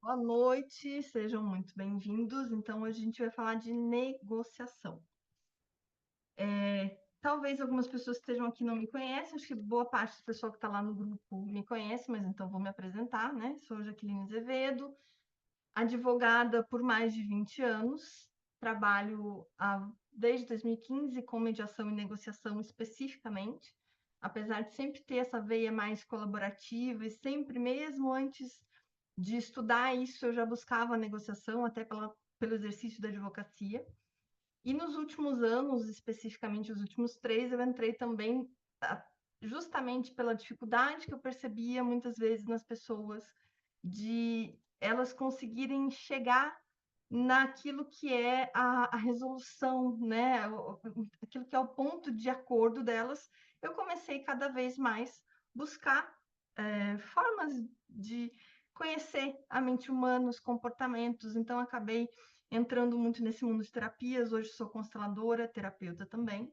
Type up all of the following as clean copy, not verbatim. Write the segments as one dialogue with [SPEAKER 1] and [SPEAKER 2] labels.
[SPEAKER 1] Boa noite, sejam muito bem-vindos. Então, hoje a gente vai falar de negociação. Talvez algumas pessoas que estejam aqui não me conhecem, acho que boa parte do pessoal que está lá no grupo me conhece, mas então vou me apresentar, né? Sou Jaqueline Azevedo, advogada por mais de 20 anos, trabalho desde 2015 com mediação e negociação especificamente, apesar de sempre ter essa veia mais colaborativa e sempre, mesmo antes de estudar isso, eu já buscava a negociação, até pelo exercício da advocacia. E nos últimos anos, especificamente os últimos 3, eu entrei também justamente pela dificuldade que eu percebia muitas vezes nas pessoas de elas conseguirem chegar naquilo que é a resolução, né? Aquilo que é o ponto de acordo delas. Eu comecei cada vez mais buscar formas de conhecer a mente humana, os comportamentos. Então, acabei entrando muito nesse mundo de terapias. Hoje sou consteladora, terapeuta também.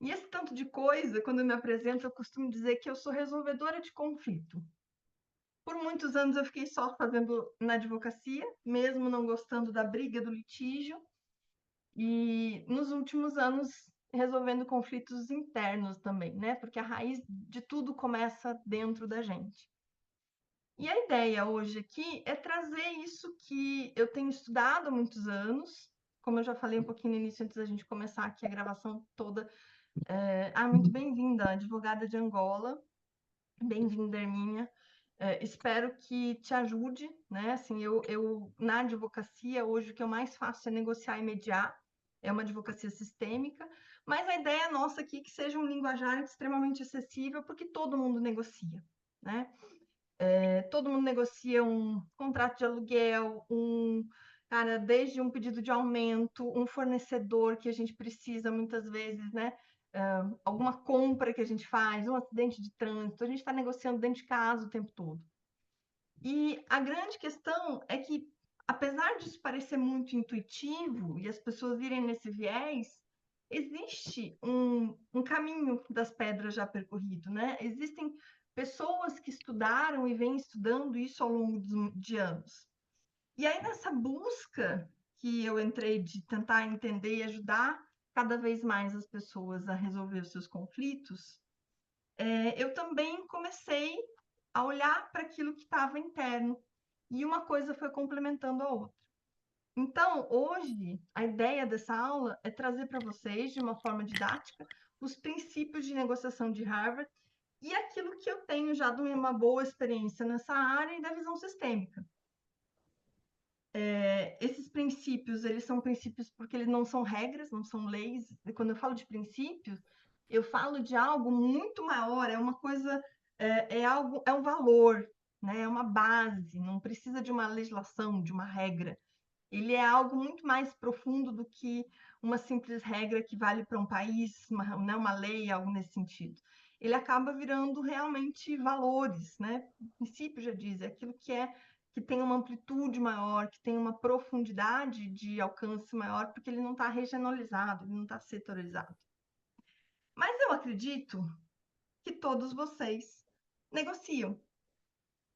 [SPEAKER 1] E esse tanto de coisa, quando eu me apresento, eu costumo dizer que eu sou resolvedora de conflito. Por muitos anos eu fiquei só fazendo na advocacia, mesmo não gostando da briga, do litígio, e nos últimos anos resolvendo conflitos internos também, né? Porque a raiz de tudo começa dentro da gente. E a ideia hoje aqui é trazer isso que eu tenho estudado há muitos anos, como eu já falei um pouquinho no início, antes da gente começar aqui a gravação toda. Muito bem-vinda, advogada de Angola. Bem-vinda, Hermínia. Espero que te ajude, né? Assim, na advocacia, hoje o que eu mais faço é negociar e mediar. É uma advocacia sistêmica, mas a ideia nossa aqui é que seja um linguajar extremamente acessível, porque todo mundo negocia, né? Todo mundo negocia um contrato de aluguel, cara, desde um pedido de aumento, um fornecedor que a gente precisa muitas vezes, né? Alguma compra que a gente faz, um acidente de trânsito, a gente está negociando dentro de casa o tempo todo. E a grande questão é que, apesar disso parecer muito intuitivo e as pessoas irem nesse viés, existe um caminho das pedras já percorrido, né? Existem pessoas que estudaram e vêm estudando isso ao longo de anos. E aí, nessa busca que eu entrei de tentar entender e ajudar cada vez mais as pessoas a resolver os seus conflitos, eu também comecei a olhar para aquilo que estava interno. E uma coisa foi complementando a outra. Então, hoje, a ideia dessa aula é trazer para vocês, de uma forma didática, os princípios de negociação de Harvard e aquilo que eu tenho já de uma boa experiência nessa área e da visão sistêmica. Esses princípios, eles são princípios porque eles não são regras, não são leis. E quando eu falo de princípios, eu falo de algo muito maior, é uma coisa, algo, é um valor, né? É uma base, não precisa de uma legislação, de uma regra. Ele é algo muito mais profundo do que uma simples regra que vale para um país, né, uma lei, algo nesse sentido. Ele acaba virando realmente valores, né? O princípio já diz, é aquilo que tem uma amplitude maior, que tem uma profundidade de alcance maior, porque ele não está regionalizado, ele não está setorizado. Mas eu acredito que todos vocês negociam.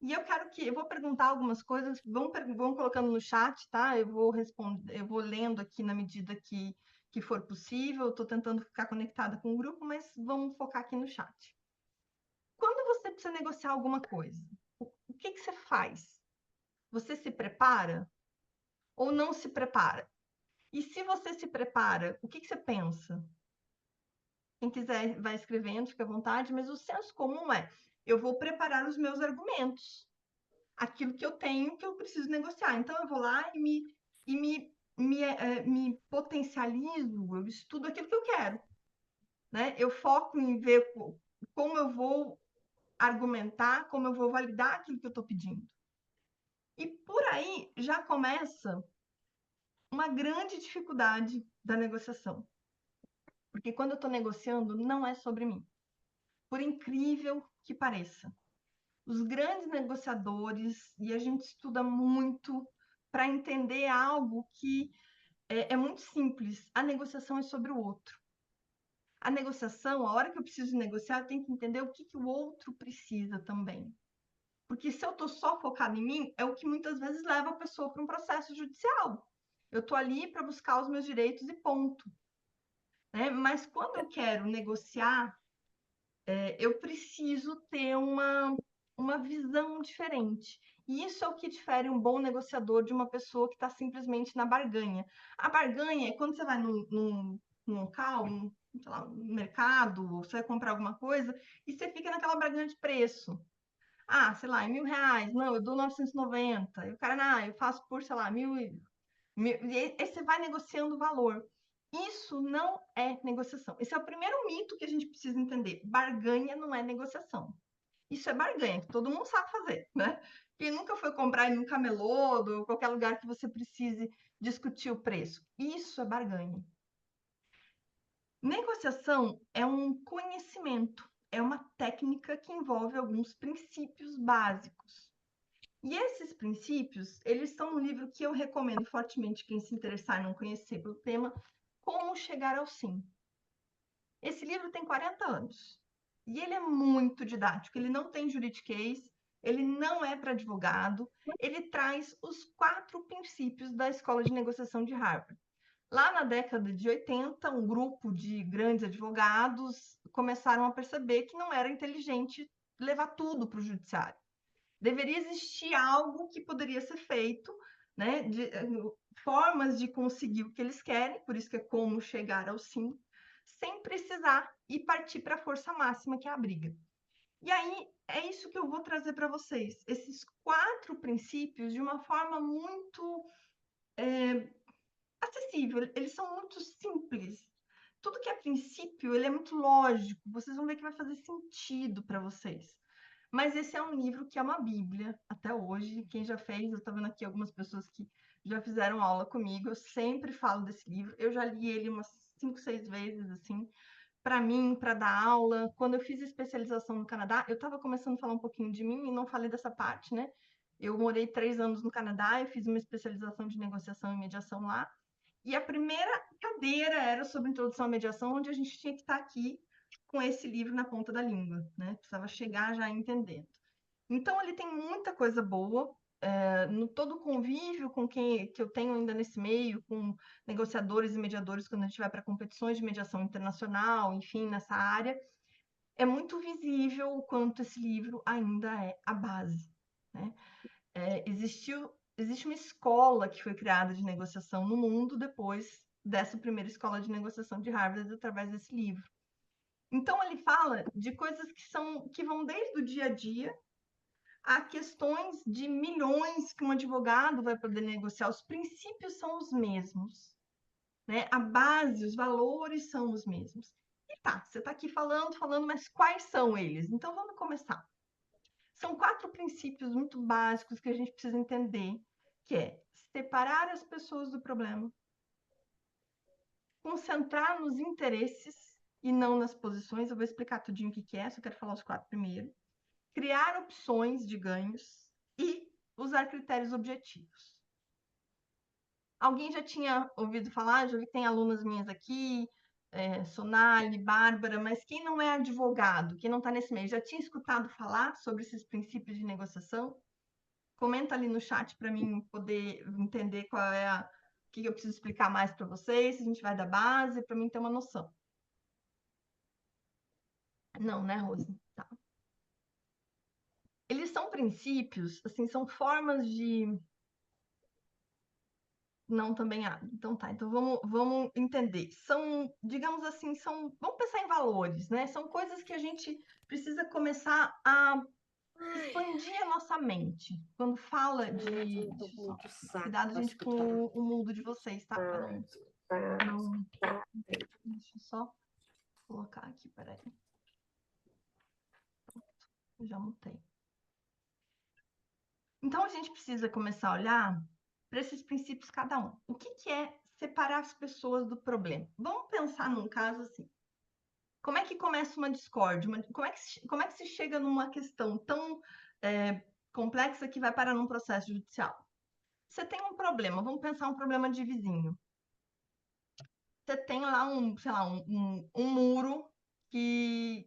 [SPEAKER 1] E eu vou perguntar algumas coisas, vão colocando no chat, tá? Eu vou responder, eu vou lendo aqui na medida que for possível. Estou tentando ficar conectada com o grupo, mas vamos focar aqui no chat. Quando você precisa negociar alguma coisa, o que você faz? Você se prepara ou não se prepara? E se você se prepara, o que você pensa? Quem quiser vai escrevendo, fica à vontade, mas o senso comum é: eu vou preparar os meus argumentos, aquilo que eu tenho que eu preciso negociar. Então eu vou lá me potencializo, eu estudo aquilo que eu quero, né? Eu foco em ver como eu vou argumentar, como eu vou validar aquilo que eu estou pedindo. E por aí já começa uma grande dificuldade da negociação. Porque quando eu estou negociando, não é sobre mim. Por incrível que pareça. Os grandes negociadores, e a gente estuda muito para entender algo que é muito simples. A negociação é sobre o outro. A negociação, a hora que eu preciso negociar, eu tenho que entender o que o outro precisa também. Porque se eu estou só focada em mim, é o que muitas vezes leva a pessoa para um processo judicial. Eu estou ali para buscar os meus direitos e ponto. Né? Mas quando eu quero negociar, eu preciso ter uma visão diferente. E isso é o que difere um bom negociador de uma pessoa que está simplesmente na barganha. A barganha é quando você vai num local, sei lá, no mercado, ou você vai comprar alguma coisa, e você fica naquela barganha de preço. Ah, sei lá, R$ 1.000. Não, eu dou 990. E o cara, não, eu faço por, sei lá, e aí você vai negociando o valor. Isso não é negociação. Esse é o primeiro mito que a gente precisa entender. Barganha não é negociação. Isso é barganha, que todo mundo sabe fazer, né? Quem nunca foi comprar em um camelô ou qualquer lugar que você precise discutir o preço. Isso é barganha. Negociação é um conhecimento, é uma técnica que envolve alguns princípios básicos. E esses princípios, eles estão no livro que eu recomendo fortemente quem se interessar e não conhecer pelo tema, Como Chegar ao Sim. Esse livro tem 40 anos e ele é muito didático, ele não tem juridiquês, ele não é para advogado, ele traz os 4 princípios da Escola de Negociação de Harvard. Lá na década de 80, um grupo de grandes advogados começaram a perceber que não era inteligente levar tudo para o judiciário. Deveria existir algo que poderia ser feito, né, formas de conseguir o que eles querem, por isso que é como chegar ao sim, sem precisar ir partir para a força máxima, que é a briga. E aí, é isso que eu vou trazer para vocês, esses 4 princípios de uma forma muito acessível, eles são muito simples. Tudo que é princípio, ele é muito lógico, vocês vão ver que vai fazer sentido para vocês. Mas esse é um livro que é uma bíblia até hoje. Quem já fez, eu estou vendo aqui algumas pessoas que já fizeram aula comigo, eu sempre falo desse livro. Eu já li ele umas 5, 6 vezes, assim, para mim, para dar aula. Quando eu fiz especialização no Canadá, eu estava começando a falar um pouquinho de mim e não falei dessa parte, né? Eu morei 3 anos no Canadá, eu fiz uma especialização de negociação e mediação lá. E a primeira cadeira era sobre introdução à mediação, onde a gente tinha que estar aqui com esse livro na ponta da língua, né? Precisava chegar já entendendo. Então, ele tem muita coisa boa. No todo o convívio com quem que eu tenho ainda nesse meio, com negociadores e mediadores, quando a gente vai para competições de mediação internacional, enfim, nessa área, é muito visível o quanto esse livro ainda é a base, né? Existe uma escola que foi criada de negociação no mundo depois dessa primeira escola de negociação de Harvard, através desse livro. Então, ele fala de coisas que vão desde o dia a dia a questões de milhões que um advogado vai poder negociar. Os princípios são os mesmos, né? A base, os valores são os mesmos. E tá, você está aqui falando, mas quais são eles? Então, vamos começar. São 4 princípios muito básicos que a gente precisa entender, que é separar as pessoas do problema, concentrar nos interesses e não nas posições. Eu vou explicar tudinho o que é, só quero falar os 4 primeiro. Criar opções de ganhos e usar critérios objetivos. Alguém já tinha ouvido falar? Já vi que tem alunas minhas aqui, Sonali, Bárbara, mas quem não é advogado, quem não está nesse meio, já tinha escutado falar sobre esses princípios de negociação? Comenta ali no chat para mim poder entender qual é o que eu preciso explicar mais para vocês, se a gente vai da base, para mim ter uma noção. Não, né, Rose? Tá. Eles são princípios, assim, são formas de... Não, também há. Então tá, então vamos entender. São, digamos assim, vamos pensar em valores, né? São coisas que a gente precisa começar a expandir a nossa mente. Quando fala de... Cuidado, gente, com o mundo de vocês, tá? Não... Deixa eu só colocar aqui, peraí. Eu já mutei. Então, a gente precisa começar a olhar para esses princípios cada um. O que é separar as pessoas do problema? Vamos pensar num caso assim. Como é que começa uma discórdia? Como é que se chega numa questão tão complexa que vai parar num processo judicial? Você tem um problema, vamos pensar um problema de vizinho. Você tem lá sei lá, um muro que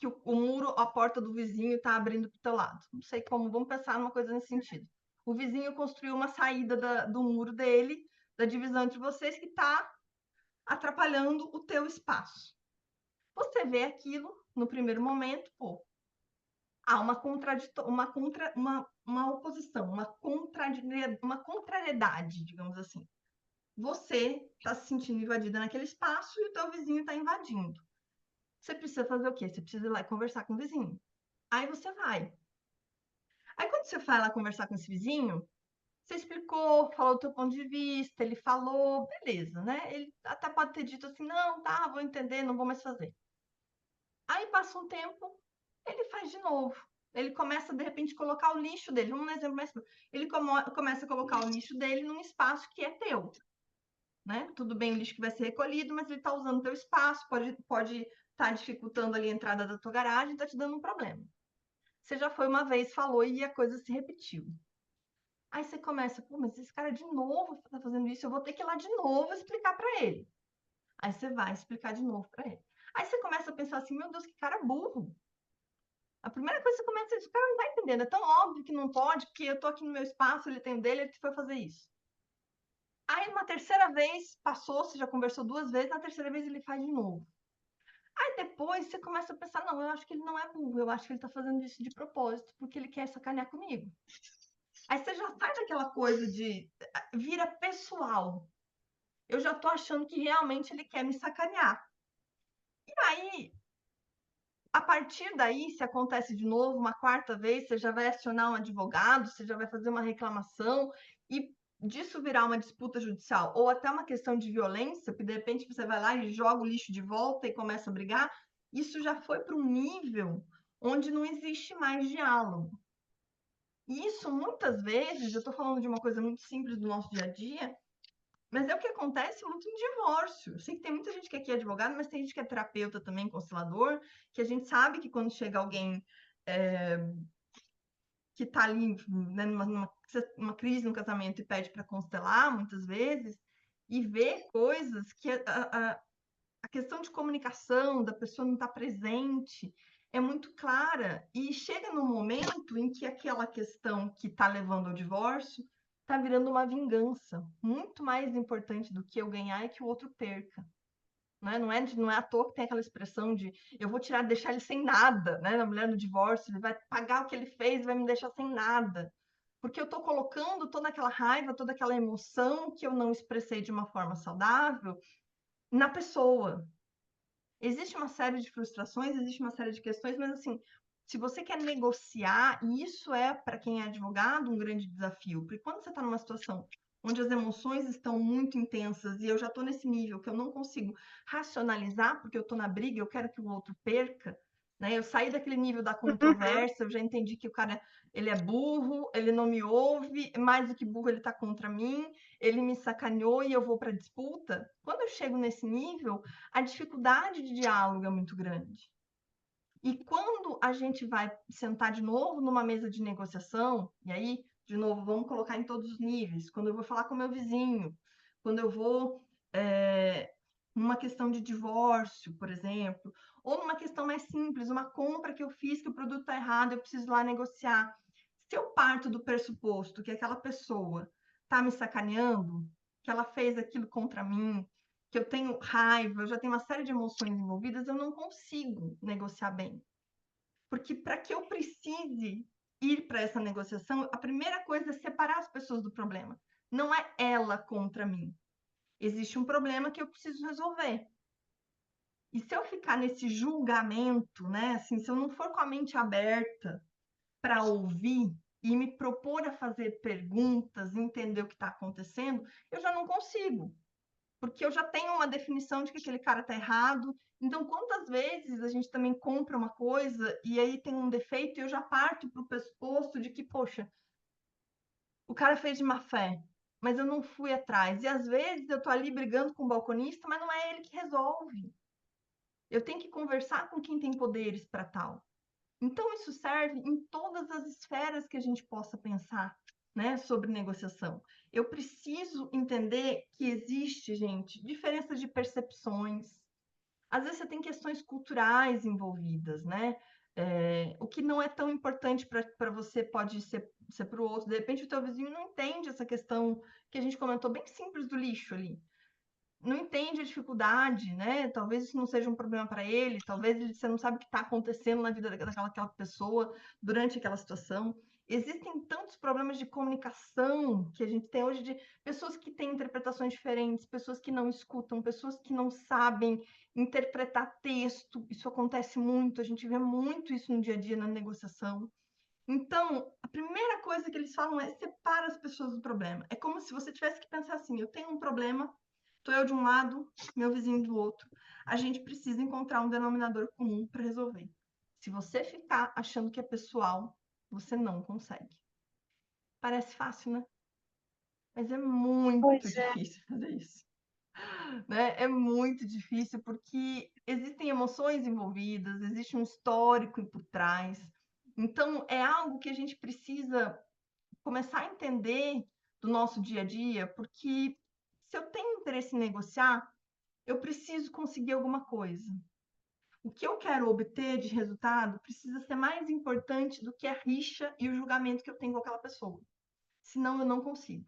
[SPEAKER 1] que o muro, a porta do vizinho está abrindo para o teu lado. Não sei como, vamos pensar numa coisa nesse sentido. O vizinho construiu uma saída do muro dele, da divisão entre vocês, que está atrapalhando o teu espaço. Você vê aquilo no primeiro momento, pô, há uma oposição, uma contrariedade, digamos assim. Você está se sentindo invadida naquele espaço e o teu vizinho está invadindo. Você precisa fazer o quê? Você precisa ir lá e conversar com o vizinho. Aí você vai. Aí quando você vai lá conversar com esse vizinho, você explicou, falou o teu ponto de vista, ele falou, beleza, né? Ele até pode ter dito assim, não, tá, vou entender, não vou mais fazer. Aí passa um tempo, ele faz de novo. Ele começa, de repente, a colocar o lixo dele. Vamos um exemplo mais. Ele começa a colocar o lixo dele num espaço que é teu. Né? Tudo bem o lixo que vai ser recolhido, mas ele está usando o teu espaço, pode estar dificultando ali a entrada da tua garagem, está te dando um problema. Você já foi uma vez, falou e a coisa se repetiu. Aí você começa, pô, mas esse cara de novo está fazendo isso, eu vou ter que ir lá de novo explicar para ele. Aí você vai explicar de novo para ele. Aí você começa a pensar assim, meu Deus, que cara burro. A primeira coisa que você começa a dizer, o cara não tá entendendo, é tão óbvio que não pode, porque eu tô aqui no meu espaço, ele tem o dele, ele foi fazer isso. Aí, uma terceira vez, passou, você já conversou 2 vezes, na terceira vez ele faz de novo. Aí depois você começa a pensar, não, eu acho que ele não é burro, eu acho que ele tá fazendo isso de propósito, porque ele quer sacanear comigo. Aí você já sai daquela coisa de vira pessoal. Eu já tô achando que realmente ele quer me sacanear. E aí, a partir daí, se acontece de novo uma quarta vez, você já vai acionar um advogado, você já vai fazer uma reclamação e disso virar uma disputa judicial ou até uma questão de violência, porque de repente você vai lá e joga o lixo de volta e começa a brigar, isso já foi para um nível onde não existe mais diálogo. E isso muitas vezes, eu estou falando de uma coisa muito simples do nosso dia a dia, mas é o que acontece muito em divórcio. Eu sei que tem muita gente que aqui é advogado, mas tem gente que é terapeuta também, constelador, que a gente sabe que quando chega alguém que está ali, né, numa crise no casamento e pede para constelar, muitas vezes, e vê coisas que a questão de comunicação da pessoa não estar presente é muito clara. E chega num momento em que aquela questão que está levando ao divórcio está virando uma vingança. Muito mais importante do que eu ganhar é que o outro perca. Né? Não é à toa que tem aquela expressão de eu vou deixar ele sem nada, né? A mulher no divórcio, ele vai pagar o que ele fez, vai me deixar sem nada. Porque eu estou colocando toda aquela raiva, toda aquela emoção que eu não expressei de uma forma saudável na pessoa. Existe uma série de frustrações, existe uma série de questões, mas assim, se você quer negociar, e isso é, para quem é advogado, um grande desafio, porque quando você está numa situação onde as emoções estão muito intensas e eu já estou nesse nível que eu não consigo racionalizar, porque eu estou na briga, eu quero que o outro perca, né? Eu saí daquele nível da controvérsia, eu já entendi que o cara ele é burro, ele não me ouve, mais do que burro ele está contra mim, ele me sacaneou e eu vou para a disputa. Quando eu chego nesse nível, a dificuldade de diálogo é muito grande. E quando a gente vai sentar de novo numa mesa de negociação, e aí, de novo, vamos colocar em todos os níveis, quando eu vou falar com meu vizinho, quando eu vou numa questão de divórcio, por exemplo, ou numa questão mais simples, uma compra que eu fiz que o produto está errado, eu preciso lá negociar. Se eu parto do pressuposto que aquela pessoa está me sacaneando, que ela fez aquilo contra mim, que eu tenho raiva, eu já tenho uma série de emoções envolvidas, eu não consigo negociar bem. Porque para que eu precise ir para essa negociação, a primeira coisa é separar as pessoas do problema. Não é ela contra mim. Existe um problema que eu preciso resolver. E se eu ficar nesse julgamento, né, assim, se eu não for com a mente aberta para ouvir e me propor a fazer perguntas, entender o que está acontecendo, eu já não consigo. Porque eu já tenho uma definição de que aquele cara está errado. Então, quantas vezes a gente também compra uma coisa e aí tem um defeito e eu já parto para o pressuposto de que, poxa, o cara fez de má fé, mas eu não fui atrás. E às vezes eu estou ali brigando com o balconista, mas não é ele que resolve. Eu tenho que conversar com quem tem poderes para tal. Então, isso serve em todas as esferas que a gente possa pensar, né, sobre negociação. Eu preciso entender que existe, gente, diferença de percepções. Às vezes você tem questões culturais envolvidas, né? O que não é tão importante para você pode ser para o outro. De repente, o teu vizinho não entende essa questão que a gente comentou, bem simples do lixo ali. Não entende a dificuldade, né? Talvez isso não seja um problema para ele, talvez você não sabe o que está acontecendo na vida daquela pessoa durante aquela situação. Existem tantos problemas de comunicação que a gente tem hoje de pessoas que têm interpretações diferentes, pessoas que não escutam, pessoas que não sabem interpretar texto. Isso acontece muito, a gente vê muito isso no dia a dia na negociação. Então, a primeira coisa que eles falam é separa as pessoas do problema. É como se você tivesse que pensar assim: eu tenho um problema, estou eu de um lado, meu vizinho do outro. A gente precisa encontrar um denominador comum para resolver. Se você ficar achando que é pessoal, você não consegue. Parece fácil, né? Mas é muito
[SPEAKER 2] Pois é.
[SPEAKER 1] difícil fazer isso. Né? É muito difícil porque existem emoções envolvidas, existe um histórico por trás. Então, é algo que a gente precisa começar a entender do nosso dia a dia, porque se eu tenho interesse em negociar, eu preciso conseguir alguma coisa. O que eu quero obter de resultado precisa ser mais importante do que a rixa e o julgamento que eu tenho com aquela pessoa. Senão eu não consigo.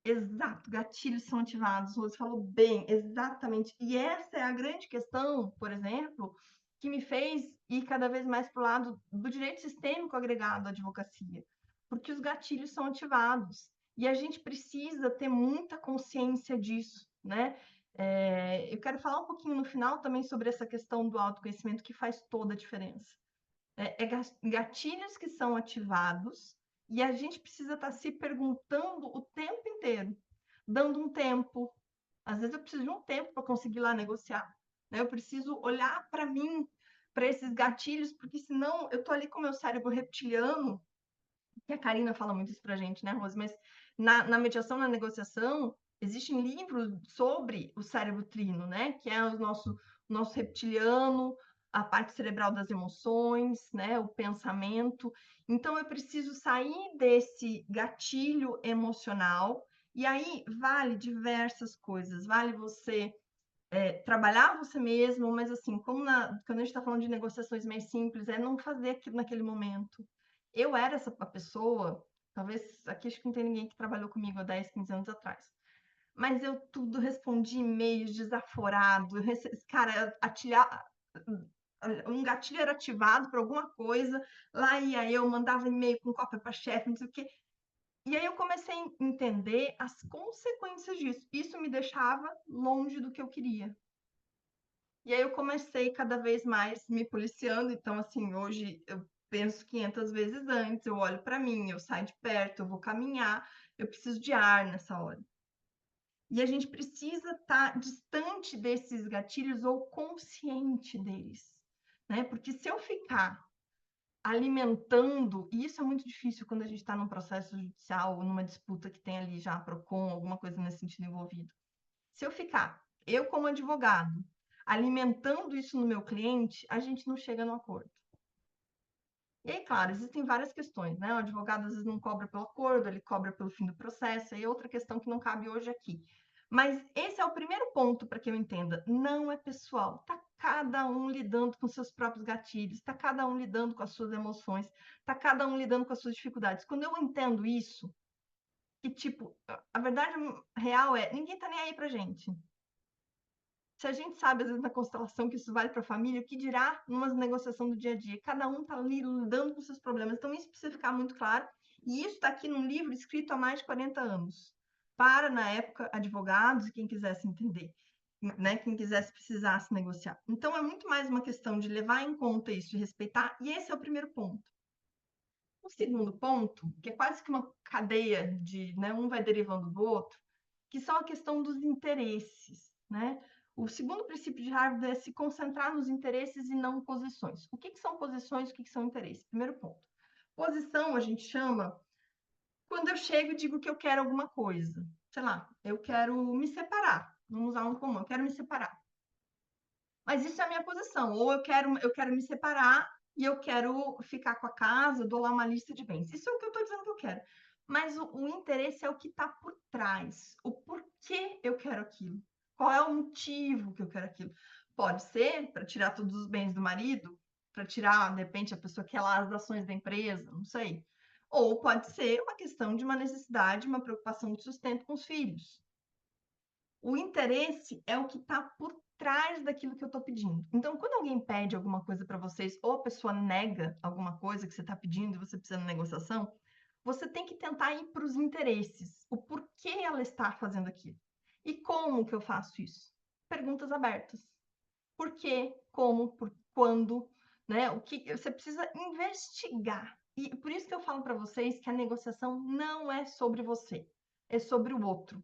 [SPEAKER 1] Exato, gatilhos são ativados. Você falou bem, exatamente. E essa é a grande questão, por exemplo, que me fez ir cada vez mais para o lado do direito sistêmico agregado à advocacia, porque os gatilhos são ativados e a gente precisa ter muita consciência disso, né? Eu quero falar um pouquinho no final também sobre essa questão do autoconhecimento que faz toda a diferença. Gatilhos que são ativados e a gente precisa estar se perguntando o tempo inteiro, dando um tempo. Às vezes eu preciso de um tempo para conseguir lá negociar. Né? Eu preciso olhar para mim, para esses gatilhos, porque senão eu estou ali com o meu cérebro reptiliano, que a Karina fala muito isso para a gente, né, Rose? Mas na mediação, na negociação, existem livros sobre o cérebro trino, né? Que é o nosso reptiliano, a parte cerebral das emoções, né? O pensamento. Então, eu preciso sair desse gatilho emocional. E aí, vale diversas coisas. Vale você trabalhar você mesmo, mas assim, quando a gente está falando de negociações mais simples, é não fazer aquilo naquele momento. Eu era essa pessoa, talvez aqui acho que não tem ninguém que trabalhou comigo há 10, 15 anos atrás, mas eu tudo respondi e-mails desaforado, cara, um gatilho era ativado para alguma coisa, lá ia eu, mandava e-mail com cópia para chefe, não sei o quê. E aí eu comecei a entender as consequências disso. Isso me deixava longe do que eu queria. E aí eu comecei cada vez mais me policiando. Então, assim, hoje eu penso 500 vezes antes, eu olho para mim, eu saio de perto, eu vou caminhar, eu preciso de ar nessa hora. E a gente precisa estar distante desses gatilhos ou consciente deles, né? Porque se eu ficar alimentando, e isso é muito difícil quando a gente está num processo judicial ou numa disputa que tem ali já a PROCON, alguma coisa nesse sentido envolvido. Se eu ficar, eu como advogado, alimentando isso no meu cliente, a gente não chega no acordo. E aí, claro, existem várias questões, né? O advogado às vezes não cobra pelo acordo, ele cobra pelo fim do processo, aí é outra questão que não cabe hoje aqui. Mas esse é o primeiro ponto para que eu entenda. Não é pessoal. Está cada um lidando com seus próprios gatilhos, está cada um lidando com as suas emoções, está cada um lidando com as suas dificuldades. Quando eu entendo isso, que tipo, a verdade real é, ninguém está nem aí pra gente. Se a gente sabe, às vezes, na constelação, que isso vale para a família, o que dirá numa negociação do dia a dia? Cada um está ali lidando com seus problemas. Então, isso precisa ficar muito claro. E isso está aqui num livro escrito há mais de 40 anos. Para, na época, advogados e quem quisesse entender, né? Quem quisesse, precisasse negociar. Então, é muito mais uma questão de levar em conta isso, de respeitar. E esse é o primeiro ponto. O segundo ponto, que é quase que uma cadeia de, né? Um vai derivando do outro, que são a questão dos interesses, né? O segundo princípio de Harvard é se concentrar nos interesses e não posições. O que são posições, o que são interesses? Primeiro ponto. Posição a gente chama quando eu chego e digo que eu quero alguma coisa. Sei lá, eu quero me separar. Vamos usar um comum, eu quero me separar. Mas isso é a minha posição. Ou eu quero me separar e eu quero ficar com a casa, dou lá uma lista de bens. Isso é o que eu estou dizendo que eu quero. Mas o interesse é o que está por trás. O porquê eu quero aquilo. Qual é o motivo que eu quero aquilo? Pode ser para tirar todos os bens do marido, para tirar, de repente, a pessoa quer lá as ações da empresa, não sei. Ou pode ser uma questão de uma necessidade, uma preocupação de sustento com os filhos. O interesse é o que está por trás daquilo que eu estou pedindo. Então, quando alguém pede alguma coisa para vocês, ou a pessoa nega alguma coisa que você está pedindo e você precisa de negociação, você tem que tentar ir para os interesses, o porquê ela está fazendo aquilo. E como que eu faço isso? Perguntas abertas. Por quê? Como? Por quando? Né? O que você precisa investigar. E por isso que eu falo para vocês que a negociação não é sobre você, é sobre o outro.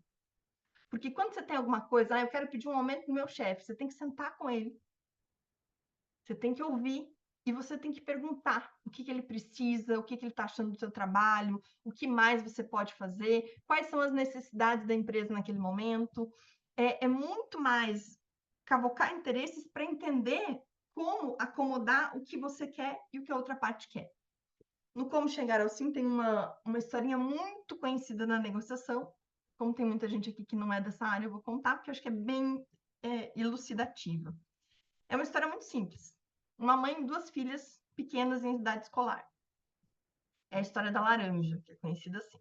[SPEAKER 1] Porque quando você tem alguma coisa, eu quero pedir um aumento do meu chefe, você tem que sentar com ele. Você tem que ouvir e você tem que perguntar o que ele precisa, o que ele está achando do seu trabalho, o que mais você pode fazer, quais são as necessidades da empresa naquele momento. É muito mais cavocar interesses para entender como acomodar o que você quer e o que a outra parte quer. No Como Chegar ao Sim tem uma historinha muito conhecida na negociação. Como tem muita gente aqui que não é dessa área, eu vou contar, porque eu acho que é bem elucidativa. É uma história muito simples. Uma mãe e duas filhas pequenas em idade escolar. É a história da laranja, que é conhecida assim.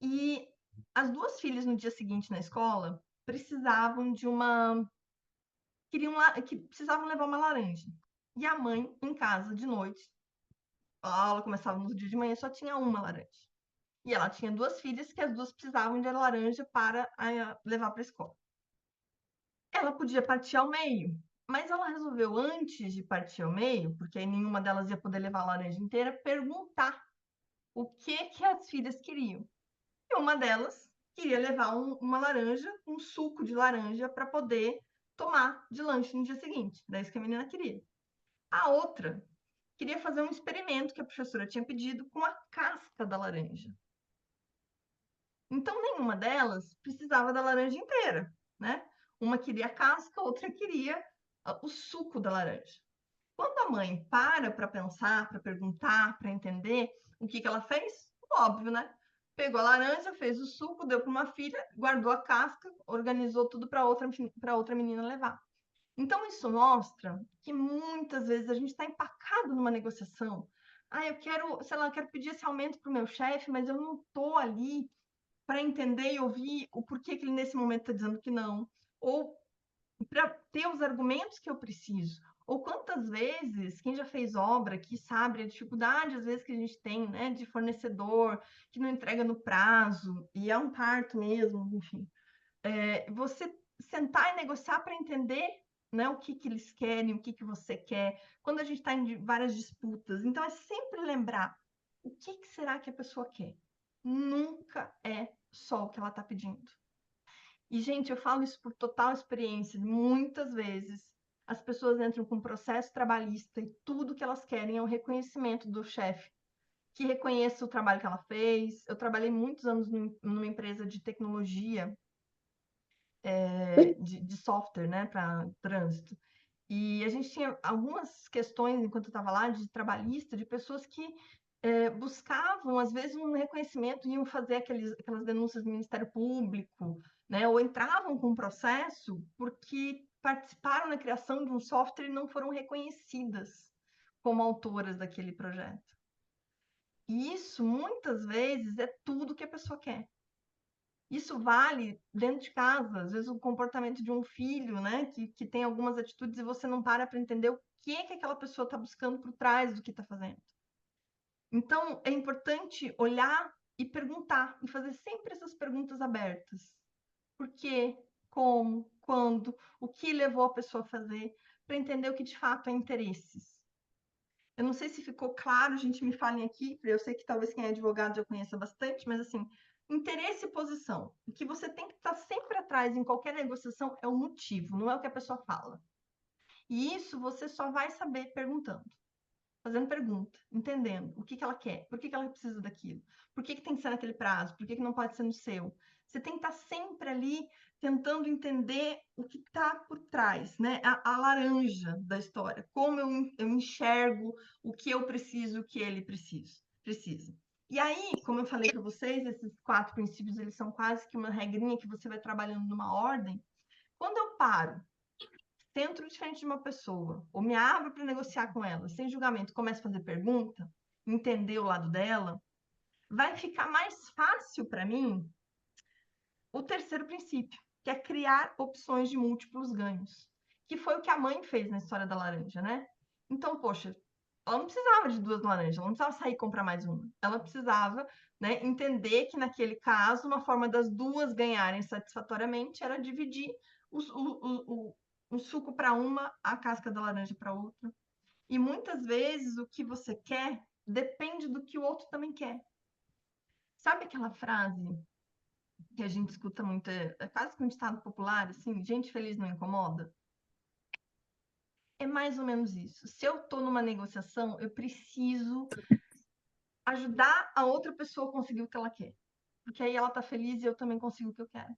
[SPEAKER 1] E as duas filhas, no dia seguinte na escola, precisavam de uma... precisavam levar uma laranja. E a mãe, em casa, de noite, a aula começava no dia de manhã, só tinha uma laranja. E ela tinha duas filhas que as duas precisavam de laranja para levar para a escola. Ela podia partir ao meio, mas ela resolveu, antes de partir ao meio, porque aí nenhuma delas ia poder levar a laranja inteira, perguntar o que as filhas queriam. E uma delas queria levar uma laranja, um suco de laranja, para poder tomar de lanche no dia seguinte. Era isso que a menina queria. A outra queria fazer um experimento que a professora tinha pedido com a casca da laranja. Então, nenhuma delas precisava da laranja inteira, né? Uma queria a casca, a outra queria o suco da laranja. Quando a mãe para pensar, para perguntar, para entender, o que ela fez? Óbvio, né? Pegou a laranja, fez o suco, deu para uma filha, guardou a casca, organizou tudo para outra menina levar. Então, isso mostra que muitas vezes a gente está empacado numa negociação. Eu quero, sei lá, eu quero pedir esse aumento para o meu chefe, mas eu não estou ali para entender e ouvir o porquê que ele nesse momento está dizendo que não, ou para ter os argumentos que eu preciso. Ou quantas vezes, quem já fez obra que sabe a dificuldade às vezes que a gente tem, né, de fornecedor que não entrega no prazo, e é um parto mesmo, enfim. Você sentar e negociar para entender, né, o que eles querem, o que você quer, quando a gente está em várias disputas. Então, é sempre lembrar o que será que a pessoa quer. Nunca é só o que ela está pedindo. E, gente, eu falo isso por total experiência. Muitas vezes as pessoas entram com um processo trabalhista e tudo que elas querem é o reconhecimento do chefe, que reconheça o trabalho que ela fez. Eu trabalhei muitos anos numa empresa de tecnologia, de software, né, para trânsito. E a gente tinha algumas questões, enquanto eu estava lá, de trabalhista, de pessoas que buscavam, às vezes, um reconhecimento, iam fazer aquelas denúncias do Ministério Público, né? Ou entravam com um processo porque participaram na criação de um software e não foram reconhecidas como autoras daquele projeto. E isso, muitas vezes, é tudo que a pessoa quer. Isso vale dentro de casa, às vezes o comportamento de um filho, né, que tem algumas atitudes e você não para entender o que aquela pessoa está buscando por trás do que está fazendo. Então, é importante olhar e perguntar, e fazer sempre essas perguntas abertas. Por quê? Como? Quando? O que levou a pessoa a fazer? Para entender o que de fato é interesses. Eu não sei se ficou claro, gente, me falem aqui, eu sei que talvez quem é advogado já conheça bastante, mas assim, interesse e posição. O que você tem que estar sempre atrás em qualquer negociação é o motivo, não é o que a pessoa fala. E isso você só vai saber perguntando, fazendo pergunta, entendendo o que ela quer, por que ela precisa daquilo, por que tem que ser naquele prazo, por que não pode ser no seu. Você tem que estar sempre ali tentando entender o que está por trás, né? A laranja da história, como eu enxergo o que eu preciso, o que ele precisa. E aí, como eu falei para vocês, esses 4 princípios, eles são quase que uma regrinha que você vai trabalhando numa ordem. Quando eu paro, sento de frente de uma pessoa, ou me abro para negociar com ela, sem julgamento, começo a fazer pergunta, entender o lado dela, vai ficar mais fácil para mim o terceiro princípio, que é criar opções de múltiplos ganhos, que foi o que a mãe fez na história da laranja, né? Então, poxa, ela não precisava de 2 laranjas, ela não precisava sair e comprar mais uma. Ela precisava, né, entender que naquele caso, uma forma das duas ganharem satisfatoriamente era dividir o suco para uma, a casca da laranja para outra. E muitas vezes o que você quer depende do que o outro também quer. Sabe aquela frase que a gente escuta muito, é quase que um ditado popular, assim, gente feliz não incomoda? É mais ou menos isso. Se eu estou numa negociação, eu preciso ajudar a outra pessoa a conseguir o que ela quer. Porque aí ela está feliz e eu também consigo o que eu quero.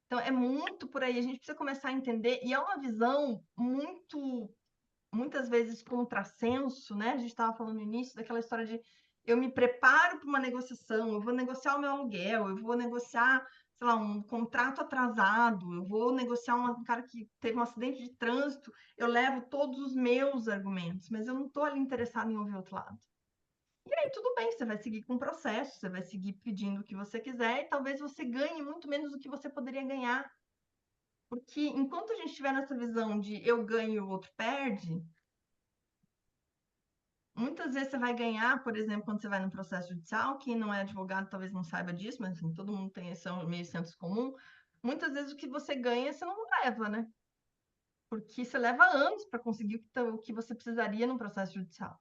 [SPEAKER 1] Então, é muito por aí. A gente precisa começar a entender, e é uma visão muitas vezes, contrassenso, né? A gente estava falando no início daquela história de eu me preparo para uma negociação, eu vou negociar o meu aluguel, eu vou negociar, sei lá, um contrato atrasado, eu vou negociar um cara que teve um acidente de trânsito, eu levo todos os meus argumentos, mas eu não estou ali interessado em ouvir o outro lado. E aí, tudo bem, você vai seguir com o processo, você vai seguir pedindo o que você quiser, e talvez você ganhe muito menos do que você poderia ganhar. Porque enquanto a gente estiver nessa visão de eu ganho e o outro perde, muitas vezes você vai ganhar, por exemplo, quando você vai no processo judicial, quem não é advogado talvez não saiba disso, mas assim, todo mundo tem esse meio senso comum. Muitas vezes o que você ganha, você não leva, né? Porque você leva anos para conseguir o que você precisaria no processo judicial.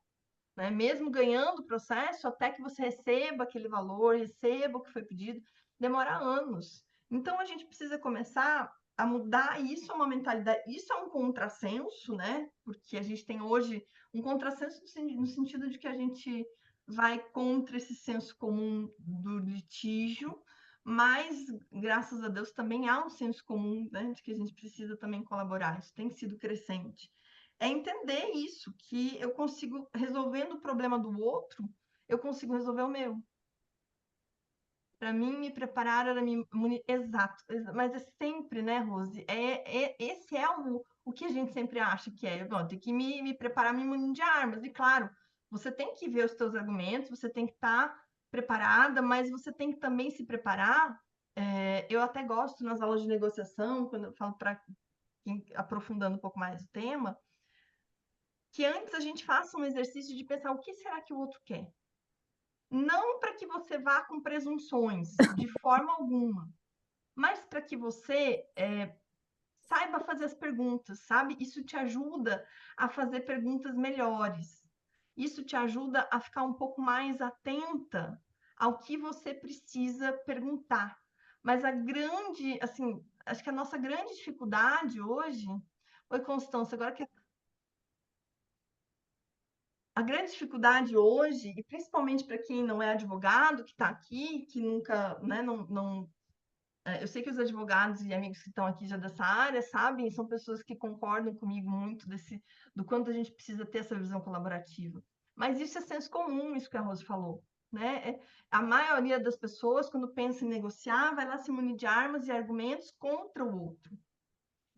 [SPEAKER 1] Né? Mesmo ganhando o processo, até que você receba aquele valor, receba o que foi pedido, demora anos. Então a gente precisa começar a mudar isso, é uma mentalidade, isso é um contrassenso, né? Porque a gente tem hoje um contrassenso no sentido de que a gente vai contra esse senso comum do litígio, mas graças a Deus também há um senso comum, né, de que a gente precisa também colaborar. Isso tem sido crescente. É entender isso, que eu consigo, resolvendo o problema do outro, eu consigo resolver o meu. Para mim, me preparar era me exato, mas é sempre, né, Rose? Esse é o que a gente sempre acha que é. Eu tenho que me preparar, me munir de armas. E claro, você tem que ver os seus argumentos, você tem que estar preparada, mas você tem que também se preparar. Eu até gosto nas aulas de negociação, quando eu falo para aprofundando um pouco mais o tema, que antes a gente faça um exercício de pensar o que será que o outro quer. Não para que você vá com presunções, de forma alguma, mas para que você saiba fazer as perguntas, sabe? Isso te ajuda a fazer perguntas melhores. Isso te ajuda a ficar um pouco mais atenta ao que você precisa perguntar. Mas assim, acho que a nossa grande dificuldade hoje. Oi, Constância, agora que a grande dificuldade hoje, e principalmente para quem não é advogado, que está aqui, que nunca, né, eu sei que os advogados e amigos que estão aqui já dessa área sabem, são pessoas que concordam comigo muito do quanto a gente precisa ter essa visão colaborativa. Mas isso é senso comum, isso que a Rose falou, né? A maioria das pessoas, quando pensa em negociar, vai lá se munir de armas e argumentos contra o outro.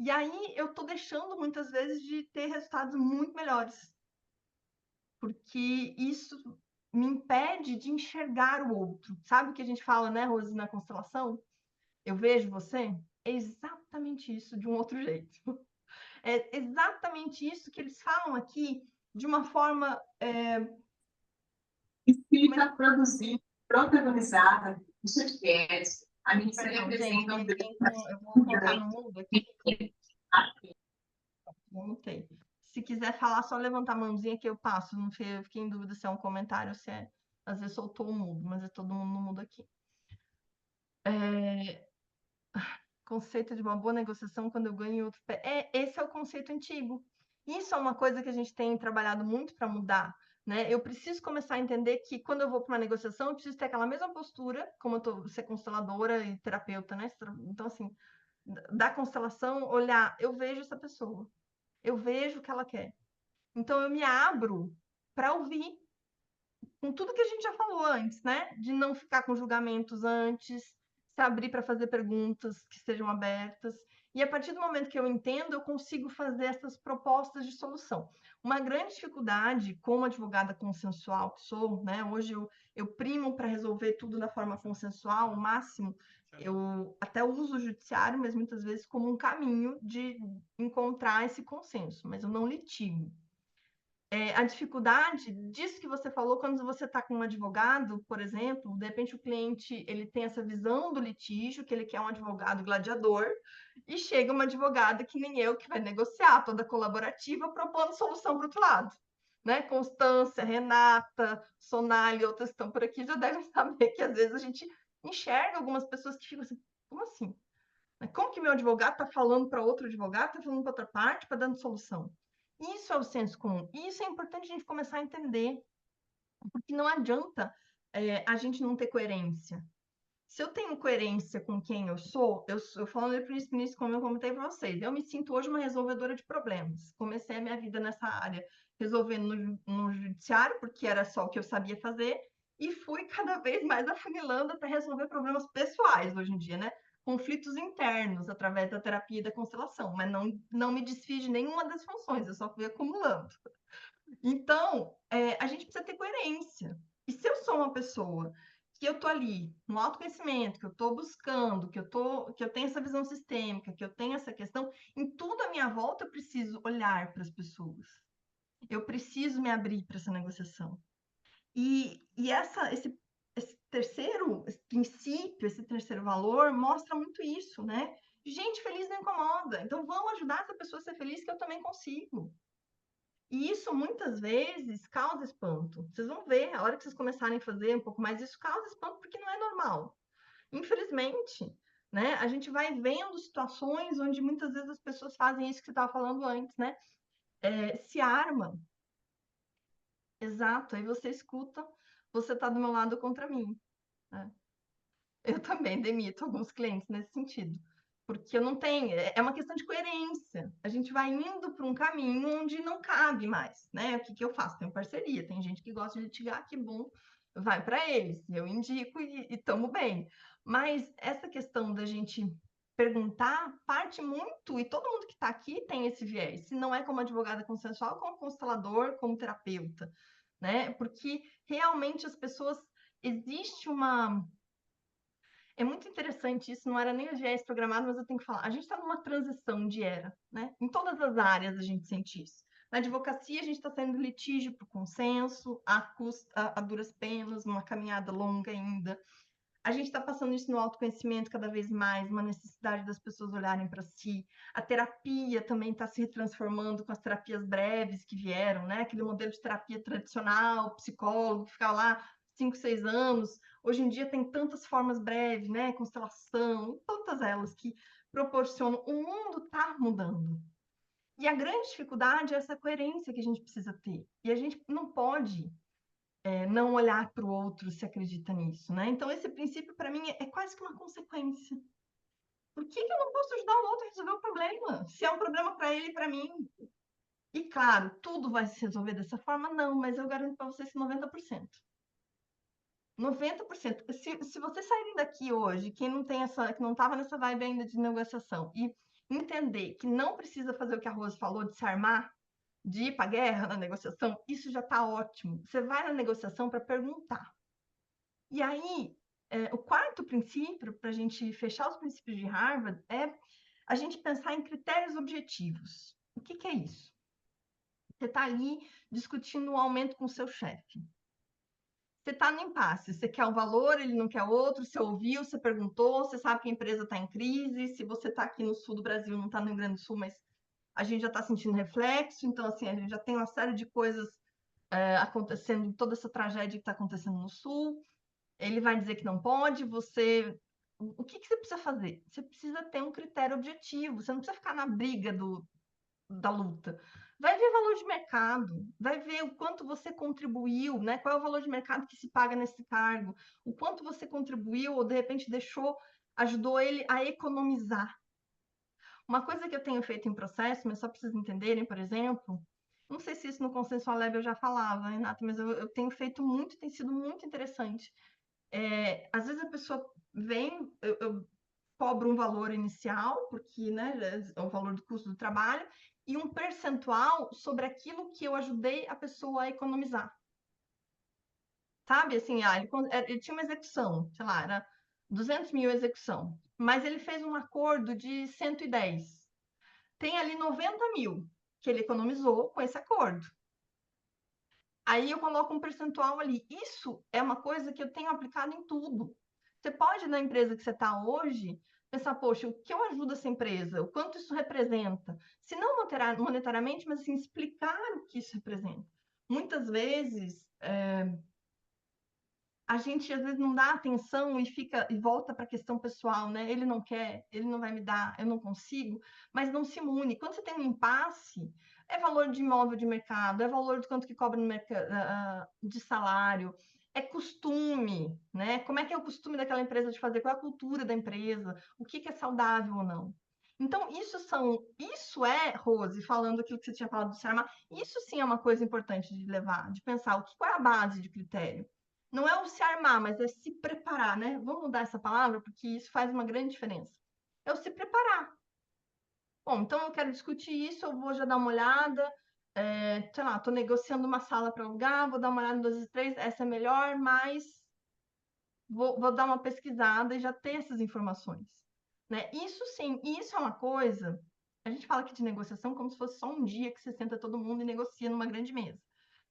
[SPEAKER 1] E aí eu estou deixando muitas vezes de ter resultados muito melhores, porque isso me impede de enxergar o outro. Sabe o que a gente fala, né, Rose, na constelação? Eu vejo você? É exatamente isso de um outro jeito. É exatamente isso que eles falam aqui de uma forma.
[SPEAKER 2] Espírita produzida, protagonizada, podcast. A minha
[SPEAKER 1] Perdão, gente,
[SPEAKER 2] representa um
[SPEAKER 1] eu vou colocar no mudo aqui. Eu mutei. Se quiser falar, só levantar a mãozinha que eu passo. Não fiquei, eu fiquei em dúvida se é um comentário ou se é. Às vezes soltou o mudo, mas é todo mundo no mudo aqui. Conceito de uma boa negociação quando eu ganho em outro pé. Esse é o conceito antigo. Isso é uma coisa que a gente tem trabalhado muito para mudar. Né? Eu preciso começar a entender que quando eu vou para uma negociação, eu preciso ter aquela mesma postura, como eu estou ser consteladora e terapeuta, né? Então, assim, da constelação, olhar, eu vejo essa pessoa, eu vejo o que ela quer. Então, eu me abro para ouvir, com tudo que a gente já falou antes, né? De não ficar com julgamentos antes, se abrir para fazer perguntas que sejam abertas. E a partir do momento que eu entendo, eu consigo fazer essas propostas de solução. Uma grande dificuldade, como advogada consensual que sou, né? Hoje eu primo para resolver tudo da forma consensual, o máximo. Eu até uso o judiciário, mas muitas vezes como um caminho de encontrar esse consenso, mas eu não litigo. A dificuldade disso que você falou, quando você está com um advogado, por exemplo, de repente o cliente ele tem essa visão do litígio, que ele quer um advogado gladiador, e chega uma advogada que nem eu, que vai negociar, toda colaborativa, propondo solução para o outro lado. Né? Constância, Renata, Sonali, outras que estão por aqui já devem saber que às vezes a gente enxerga algumas pessoas que ficam assim, como assim? Como que meu advogado está falando para outro advogado, está falando para outra parte, para dando solução? Isso é o senso comum. E isso é importante a gente começar a entender, porque não adianta a gente não ter coerência. Se eu tenho coerência com quem eu sou, eu falando para isso, como eu comentei para vocês, eu me sinto hoje uma resolvedora de problemas. Comecei a minha vida nessa área, resolvendo no judiciário, porque era só o que eu sabia fazer, e fui cada vez mais afunilando até resolver problemas pessoais hoje em dia, né? Conflitos internos através da terapia e da constelação, mas não me desfiz de nenhuma das funções, eu só fui acumulando. Então, a gente precisa ter coerência. E se eu sou uma pessoa que eu tô ali no autoconhecimento, que eu tô buscando, que eu tenho essa visão sistêmica, que eu tenho essa questão, em tudo à minha volta eu preciso olhar para as pessoas. Eu preciso me abrir para essa negociação. Esse terceiro princípio, esse terceiro valor, mostra muito isso, né? Gente feliz não incomoda. Então, vamos ajudar essa pessoa a ser feliz, que eu também consigo. E isso, muitas vezes, causa espanto. Vocês vão ver, a hora que vocês começarem a fazer um pouco mais, isso causa espanto porque não é normal. Infelizmente, né? A gente vai vendo situações onde muitas vezes as pessoas fazem isso que você estava falando antes, né? Se armam. Exato. Aí você escuta, você está do meu lado contra mim. Né? Eu também demito alguns clientes nesse sentido. Porque eu não tenho, é uma questão de coerência. A gente vai indo para um caminho onde não cabe mais, né? O que eu faço? Tenho parceria, tem gente que gosta de litigar, que bom, vai para eles. Eu indico e estamos bem. Mas essa questão da gente perguntar parte muito, e todo mundo que está aqui tem esse viés, se não é como advogada consensual, como constelador, como terapeuta, né? Porque realmente as pessoas, existe uma. É muito interessante isso, não era nem o viés programado, mas eu tenho que falar. A gente está numa transição de era, né? Em todas as áreas a gente sente isso. Na advocacia, a gente está saindo do litígio para o consenso, a duras penas, numa caminhada longa ainda. A gente está passando isso no autoconhecimento cada vez mais, uma necessidade das pessoas olharem para si. A terapia também está se transformando com as terapias breves que vieram, né? Aquele modelo de terapia tradicional, psicólogo que fica lá 5, 6 anos. Hoje em dia tem tantas formas breves, né? Constelação, todas elas que proporcionam. O mundo está mudando. E a grande dificuldade é essa coerência que a gente precisa ter. E a gente não pode não olhar para o outro se acredita nisso, né? Então, esse princípio, para mim, é quase que uma consequência. Por que eu não posso ajudar o outro a resolver o problema? Se é um problema para ele e para mim. E, claro, tudo vai se resolver dessa forma? Não, mas eu garanto para vocês que 90%. 90%. Se vocês saírem daqui hoje, quem não tem que não estava nessa vibe ainda de negociação, e entender que não precisa fazer o que a Rose falou, de se armar, de ir para a guerra na negociação, isso já está ótimo. Você vai na negociação para perguntar. E aí, o quarto princípio, para a gente fechar os princípios de Harvard, é a gente pensar em critérios objetivos. O que é isso? Você está ali discutindo um aumento com o seu chefe. Você está no impasse, você quer um valor, ele não quer outro, você ouviu, você perguntou, você sabe que a empresa está em crise, se você está aqui no sul do Brasil, não está no Rio Grande do Sul, mas a gente já está sentindo reflexo, então assim, a gente já tem uma série de coisas acontecendo, toda essa tragédia que está acontecendo no sul. Ele vai dizer que não pode, você. O que você precisa fazer? Você precisa ter um critério objetivo, você não precisa ficar na briga da luta. Vai ver valor de mercado, vai ver o quanto você contribuiu, né? Qual é o valor de mercado que se paga nesse cargo, o quanto você contribuiu ou de repente ajudou ele a economizar. Uma coisa que eu tenho feito em processo, mas só para vocês entenderem, por exemplo, não sei se isso no Consensual Lab eu já falava, Renata, mas eu tenho feito muito, tem sido muito interessante. Às vezes a pessoa vem, cobro um valor inicial, porque, né, é o valor do custo do trabalho, e um percentual sobre aquilo que eu ajudei a pessoa a economizar. Sabe, assim, ele tinha uma execução, sei lá, era 200 mil execução, mas ele fez um acordo de 110. Tem ali 90 mil que ele economizou com esse acordo. Aí eu coloco um percentual ali. Isso é uma coisa que eu tenho aplicado em tudo. Você pode, na empresa que você está hoje, pensar, poxa, o que eu ajudo essa empresa? O quanto isso representa? Se não monetariamente, mas assim, explicar o que isso representa. Muitas vezes, a gente às vezes não dá atenção e fica e volta para a questão pessoal, né? Ele não quer, ele não vai me dar, eu não consigo, mas não se imune. Quando você tem um impasse, é valor de imóvel de mercado, é valor do quanto que cobra no mercado de salário, é costume, né? Como é que é o costume daquela empresa de fazer, qual é a cultura da empresa, o que é saudável ou não. Então, isso é, Rose, falando aquilo que você tinha falado do se armar, isso sim é uma coisa importante de levar, de pensar qual é a base de critério. Não é o se armar, mas é se preparar, né? Vamos mudar essa palavra, porque isso faz uma grande diferença. É o se preparar. Bom, então eu quero discutir isso, eu vou já dar uma olhada. Sei lá, estou negociando uma sala para alugar, vou dar uma olhada em 2 e 3, essa é melhor, mas vou dar uma pesquisada e já ter essas informações. Né? Isso sim, isso é uma coisa. A gente fala aqui de negociação como se fosse só um dia que você senta todo mundo e negocia numa grande mesa.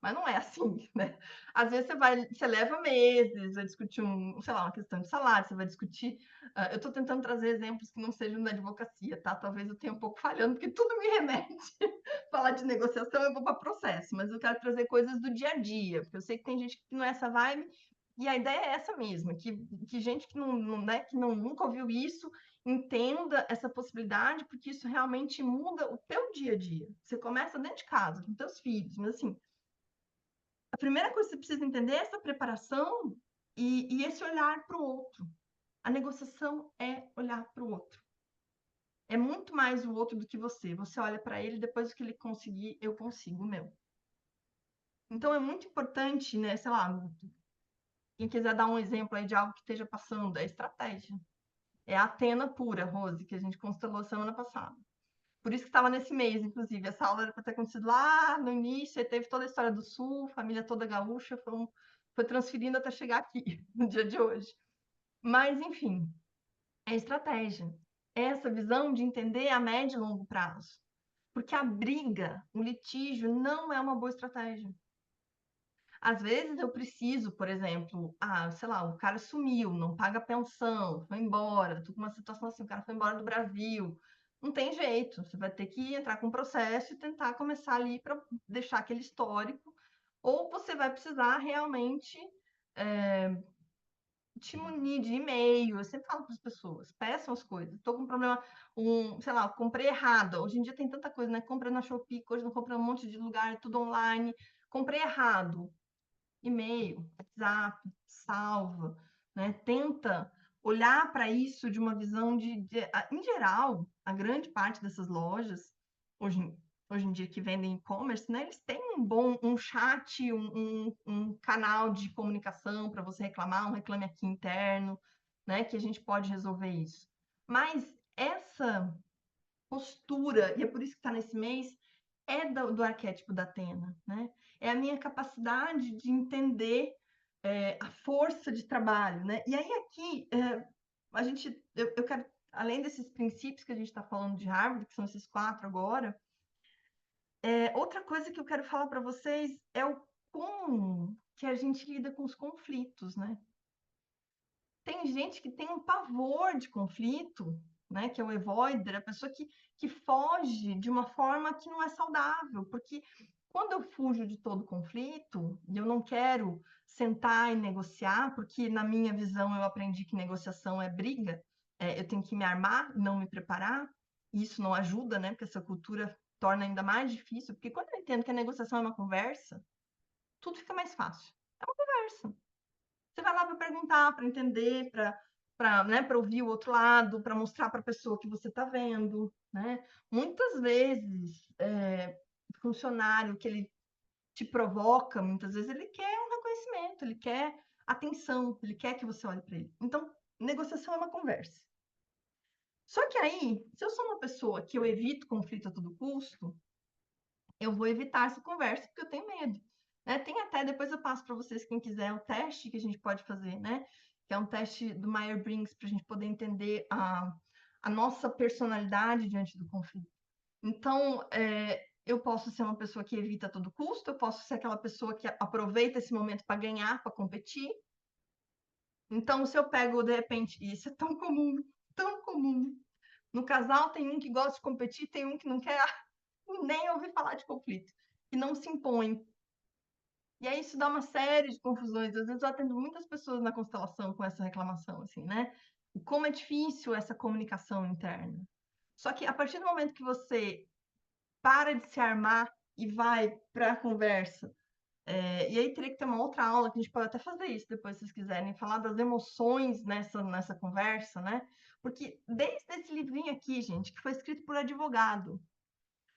[SPEAKER 1] Mas não é assim, né? Às vezes você leva meses, vai discutir sei lá, uma questão de salário, você vai discutir. Eu estou tentando trazer exemplos que não sejam da advocacia, tá? Talvez eu tenha um pouco falhando, porque tudo me remete. Falar de negociação, eu vou para processo, mas eu quero trazer coisas do dia a dia, porque eu sei que tem gente que não é essa vibe, e a ideia é essa mesma, que gente que né, que nunca ouviu isso entenda essa possibilidade, porque isso realmente muda o teu dia a dia. Você começa dentro de casa, com teus filhos, mas assim, a primeira coisa que você precisa entender é essa preparação e esse olhar para o outro. A negociação é olhar para o outro. É muito mais o outro do que você. Você olha para ele, depois do que ele conseguir, eu consigo o meu. Então é muito importante, né? Sei lá, quem quiser dar um exemplo aí de algo que esteja passando, é estratégia. É a Atena pura, Rose, que a gente constelou semana passada. Por isso que estava nesse mês, inclusive. Essa aula era para ter acontecido lá no início, e teve toda a história do Sul, família toda gaúcha, foi transferindo até chegar aqui, no dia de hoje. Mas, enfim, é estratégia. É essa visão de entender a médio e longo prazo. Porque a briga, o litígio, não é uma boa estratégia. Às vezes eu preciso, por exemplo, sei lá, o cara sumiu, não paga pensão, foi embora, tô com uma situação assim, o cara foi embora do Brasil. Não tem jeito, você vai ter que entrar com um processo e tentar começar ali para deixar aquele histórico, ou você vai precisar realmente te munir de e-mail. Eu sempre falo para as pessoas, peçam as coisas. Estou com um problema, sei lá, comprei errado. Hoje em dia tem tanta coisa, né? Compra na Shopee, hoje não compra um monte de lugar, tudo online. Comprei errado, e-mail, WhatsApp, salva, né? Tenta olhar para isso de uma visão em geral, a grande parte dessas lojas, hoje, hoje em dia que vendem e-commerce, né? Eles têm um chat, um canal de comunicação para você reclamar, um reclame aqui interno, né? Que a gente pode resolver isso. Mas essa postura, e é por isso que está nesse mês, é do arquétipo da Atena, né? É a minha capacidade de entender a força de trabalho, né? E aí aqui eu quero, além desses princípios que a gente está falando de Harvard, que são esses 4 agora, outra coisa que eu quero falar para vocês é o como que a gente lida com os conflitos, né? Tem gente que tem um pavor de conflito, né? Que é o avoider, a pessoa que foge de uma forma que não é saudável, porque quando eu fujo de todo conflito e eu não quero sentar e negociar, porque na minha visão eu aprendi que negociação é briga, eu tenho que me armar, não me preparar, e isso não ajuda, né? Porque essa cultura torna ainda mais difícil, porque quando eu entendo que a negociação é uma conversa, tudo fica mais fácil. É uma conversa. Você vai lá para perguntar, para entender, né, para ouvir o outro lado, para mostrar para a pessoa que você está vendo, né? Muitas vezes, funcionário que ele te provoca, muitas vezes ele quer um reconhecimento, ele quer atenção, ele quer que você olhe para ele. Então, negociação é uma conversa. Só que aí, se eu sou uma pessoa que eu evito conflito a todo custo, eu vou evitar essa conversa porque eu tenho medo. Né? Tem até, depois eu passo para vocês, quem quiser, o teste que a gente pode fazer, né? Que é um teste do Myers-Briggs para a gente poder entender a nossa personalidade diante do conflito. Então, eu posso ser uma pessoa que evita a todo custo, eu posso ser aquela pessoa que aproveita esse momento para ganhar, para competir. Então, se eu pego, de repente, e isso é tão comum, tão comum. No casal tem um que gosta de competir, tem um que não quer nem ouvir falar de conflito, que não se impõe. E aí isso dá uma série de confusões. Às vezes eu atendo muitas pessoas na constelação com essa reclamação, assim, né? Como é difícil essa comunicação interna. Só que a partir do momento que você para de se armar e vai para a conversa, e aí teria que ter uma outra aula que a gente pode até fazer isso depois, se vocês quiserem, falar das emoções nessa conversa, né? Porque desde esse livrinho aqui, gente, que foi escrito por advogado,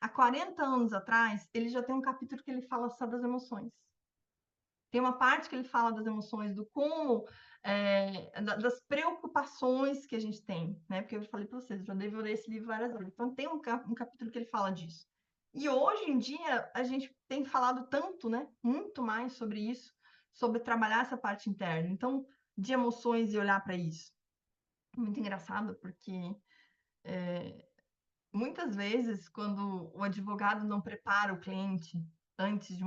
[SPEAKER 1] há 40 anos atrás, ele já tem um capítulo que ele fala só das emoções. Tem uma parte que ele fala das emoções, do como, das preocupações que a gente tem, né? Porque eu falei para vocês, eu já devo ler esse livro várias vezes. Então, tem um capítulo que ele fala disso. E hoje em dia, a gente tem falado tanto, né? Muito mais sobre isso, sobre trabalhar essa parte interna. Então, de emoções e olhar para isso. Muito engraçado, porque muitas vezes, quando o advogado não prepara o cliente antes de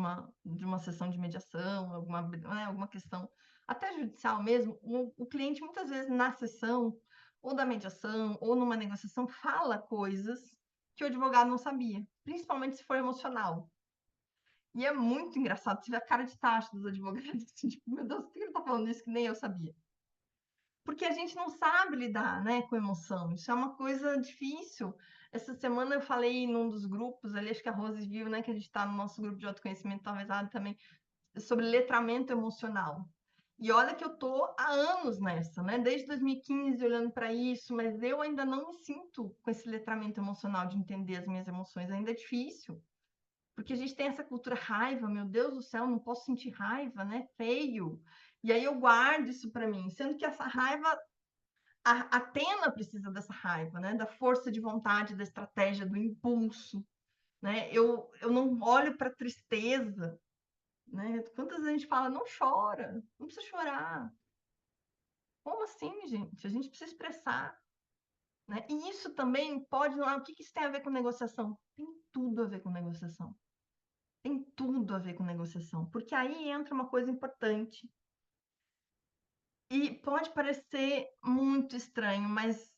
[SPEAKER 1] uma sessão de mediação, alguma questão, até judicial mesmo, o cliente muitas vezes na sessão, ou da mediação, ou numa negociação, fala coisas que o advogado não sabia, principalmente se for emocional. E é muito engraçado, você vê a cara de taxa dos advogados, assim, tipo, meu Deus, por que ele tá falando isso que nem eu sabia? Porque a gente não sabe lidar, né, com emoção. Isso é uma coisa difícil. Essa semana eu falei num dos grupos ali, acho que a Rose viu, né, que a gente está no nosso grupo de autoconhecimento, talvez também, sobre letramento emocional. E olha que eu tô há anos nessa, né? Desde 2015 olhando para isso, mas eu ainda não me sinto com esse letramento emocional de entender as minhas emoções. Ainda é difícil, porque a gente tem essa cultura raiva, meu Deus do céu, não posso sentir raiva, né? Feio. E aí eu guardo isso para mim, sendo que essa raiva a Atena precisa dessa raiva, né? Da força de vontade, da estratégia, do impulso, né? Eu não olho para a tristeza, né? Quantas vezes a gente fala, não chora, não precisa chorar. Como assim, gente? A gente precisa expressar, né? E isso também pode, o que isso tem a ver com negociação? Tem tudo a ver com negociação. Tem tudo a ver com negociação, porque aí entra uma coisa importante. E pode parecer muito estranho, mas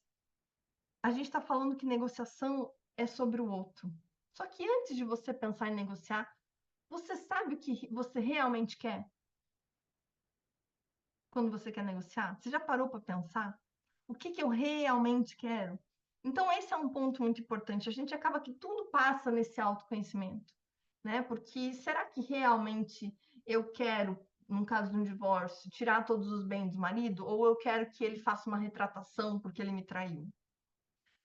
[SPEAKER 1] a gente está falando que negociação é sobre o outro. Só que antes de você pensar em negociar, você sabe o que você realmente quer quando você quer negociar? Você já parou para pensar? O que eu realmente quero? Então, esse é um ponto muito importante. A gente acaba que tudo passa nesse autoconhecimento, né? Porque será que realmente eu quero, no caso de um divórcio, tirar todos os bens do marido? Ou eu quero que ele faça uma retratação porque ele me traiu?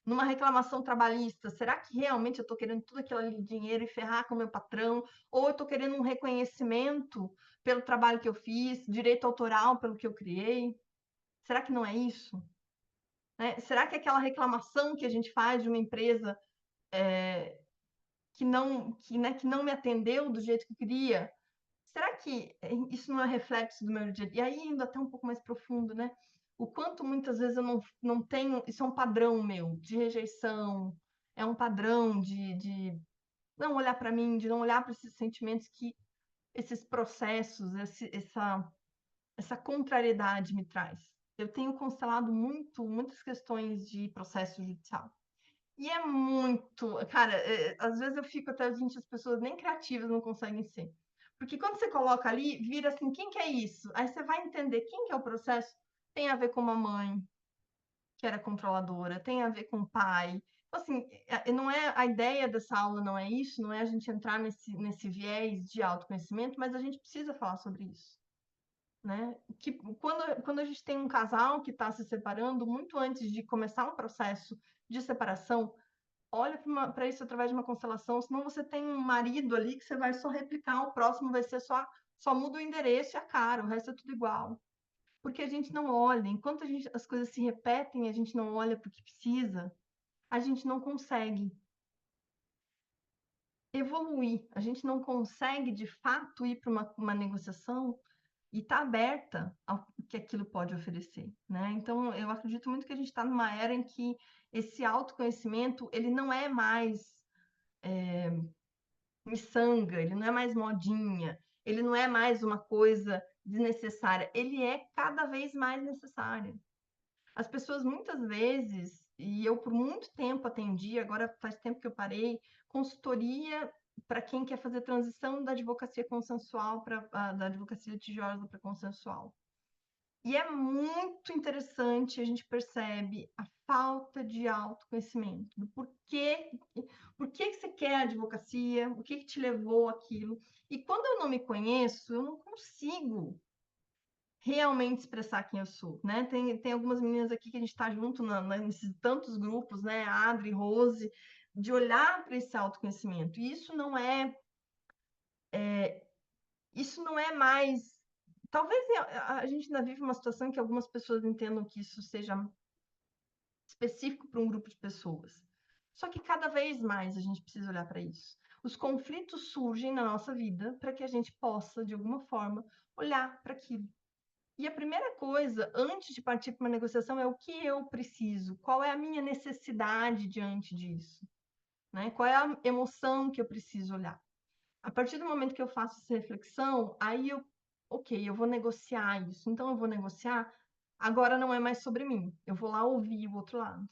[SPEAKER 1] Numa reclamação trabalhista, será que realmente eu estou querendo tudo aquilo ali de dinheiro e ferrar com o meu patrão? Ou eu estou querendo um reconhecimento pelo trabalho que eu fiz, direito autoral pelo que eu criei? Será que não é isso? Né? Será que aquela reclamação que a gente faz de uma empresa que não me atendeu do jeito que eu queria, será que isso não é reflexo do meu dia? E aí, indo até um pouco mais profundo, né? O quanto muitas vezes eu não tenho. Isso é um padrão meu de rejeição, é um padrão de não olhar para mim, de não olhar para esses sentimentos que esses processos, essa contrariedade me traz. Eu tenho constelado muitas questões de processo judicial. E é muito, cara, às vezes eu fico até, gente, as pessoas nem criativas não conseguem ser. Porque quando você coloca ali, vira assim, quem que é isso? Aí você vai entender quem que é o processo. Tem a ver com uma mãe que era controladora, tem a ver com o pai. Então, assim, não é a ideia dessa aula, não é isso, não é a gente entrar nesse viés de autoconhecimento, mas a gente precisa falar sobre isso. Né? Que quando a gente tem um casal que está se separando, muito antes de começar um processo de separação, olha para isso através de uma constelação, senão você tem um marido ali que você vai só replicar, o próximo vai ser só muda o endereço e a cara, o resto é tudo igual. Porque a gente não olha, enquanto as coisas se repetem, a gente não olha para o que precisa, a gente não consegue evoluir, a gente não consegue de fato ir para uma negociação e estar aberta ao que aquilo pode oferecer, né? Então, eu acredito muito que a gente está numa era em que esse autoconhecimento, ele não é mais miçanga, ele não é mais modinha, ele não é mais uma coisa desnecessária, ele é cada vez mais necessário. As pessoas muitas vezes, e eu por muito tempo atendi, agora faz tempo que eu parei, consultoria para quem quer fazer transição da advocacia consensual para da advocacia litigiosa para consensual. E é muito interessante, a gente percebe a falta de autoconhecimento, do por que você quer a advocacia, o que te levou aquilo. E quando eu não me conheço, eu não consigo realmente expressar quem eu sou, né? Tem algumas meninas aqui que a gente está junto nesses tantos grupos, né? Adri, Rose, de olhar para esse autoconhecimento. E isso não é mais. Talvez a gente ainda vive uma situação em que algumas pessoas entendam que isso seja específico para um grupo de pessoas. Só que cada vez mais a gente precisa olhar para isso. Os conflitos surgem na nossa vida para que a gente possa, de alguma forma, olhar para aquilo. E a primeira coisa, antes de partir para uma negociação, é o que eu preciso, qual é a minha necessidade diante disso, né? Qual é a emoção que eu preciso olhar. A partir do momento que eu faço essa reflexão, aí ok, eu vou negociar isso. Então eu vou negociar, agora não é mais sobre mim. Eu vou lá ouvir o outro lado.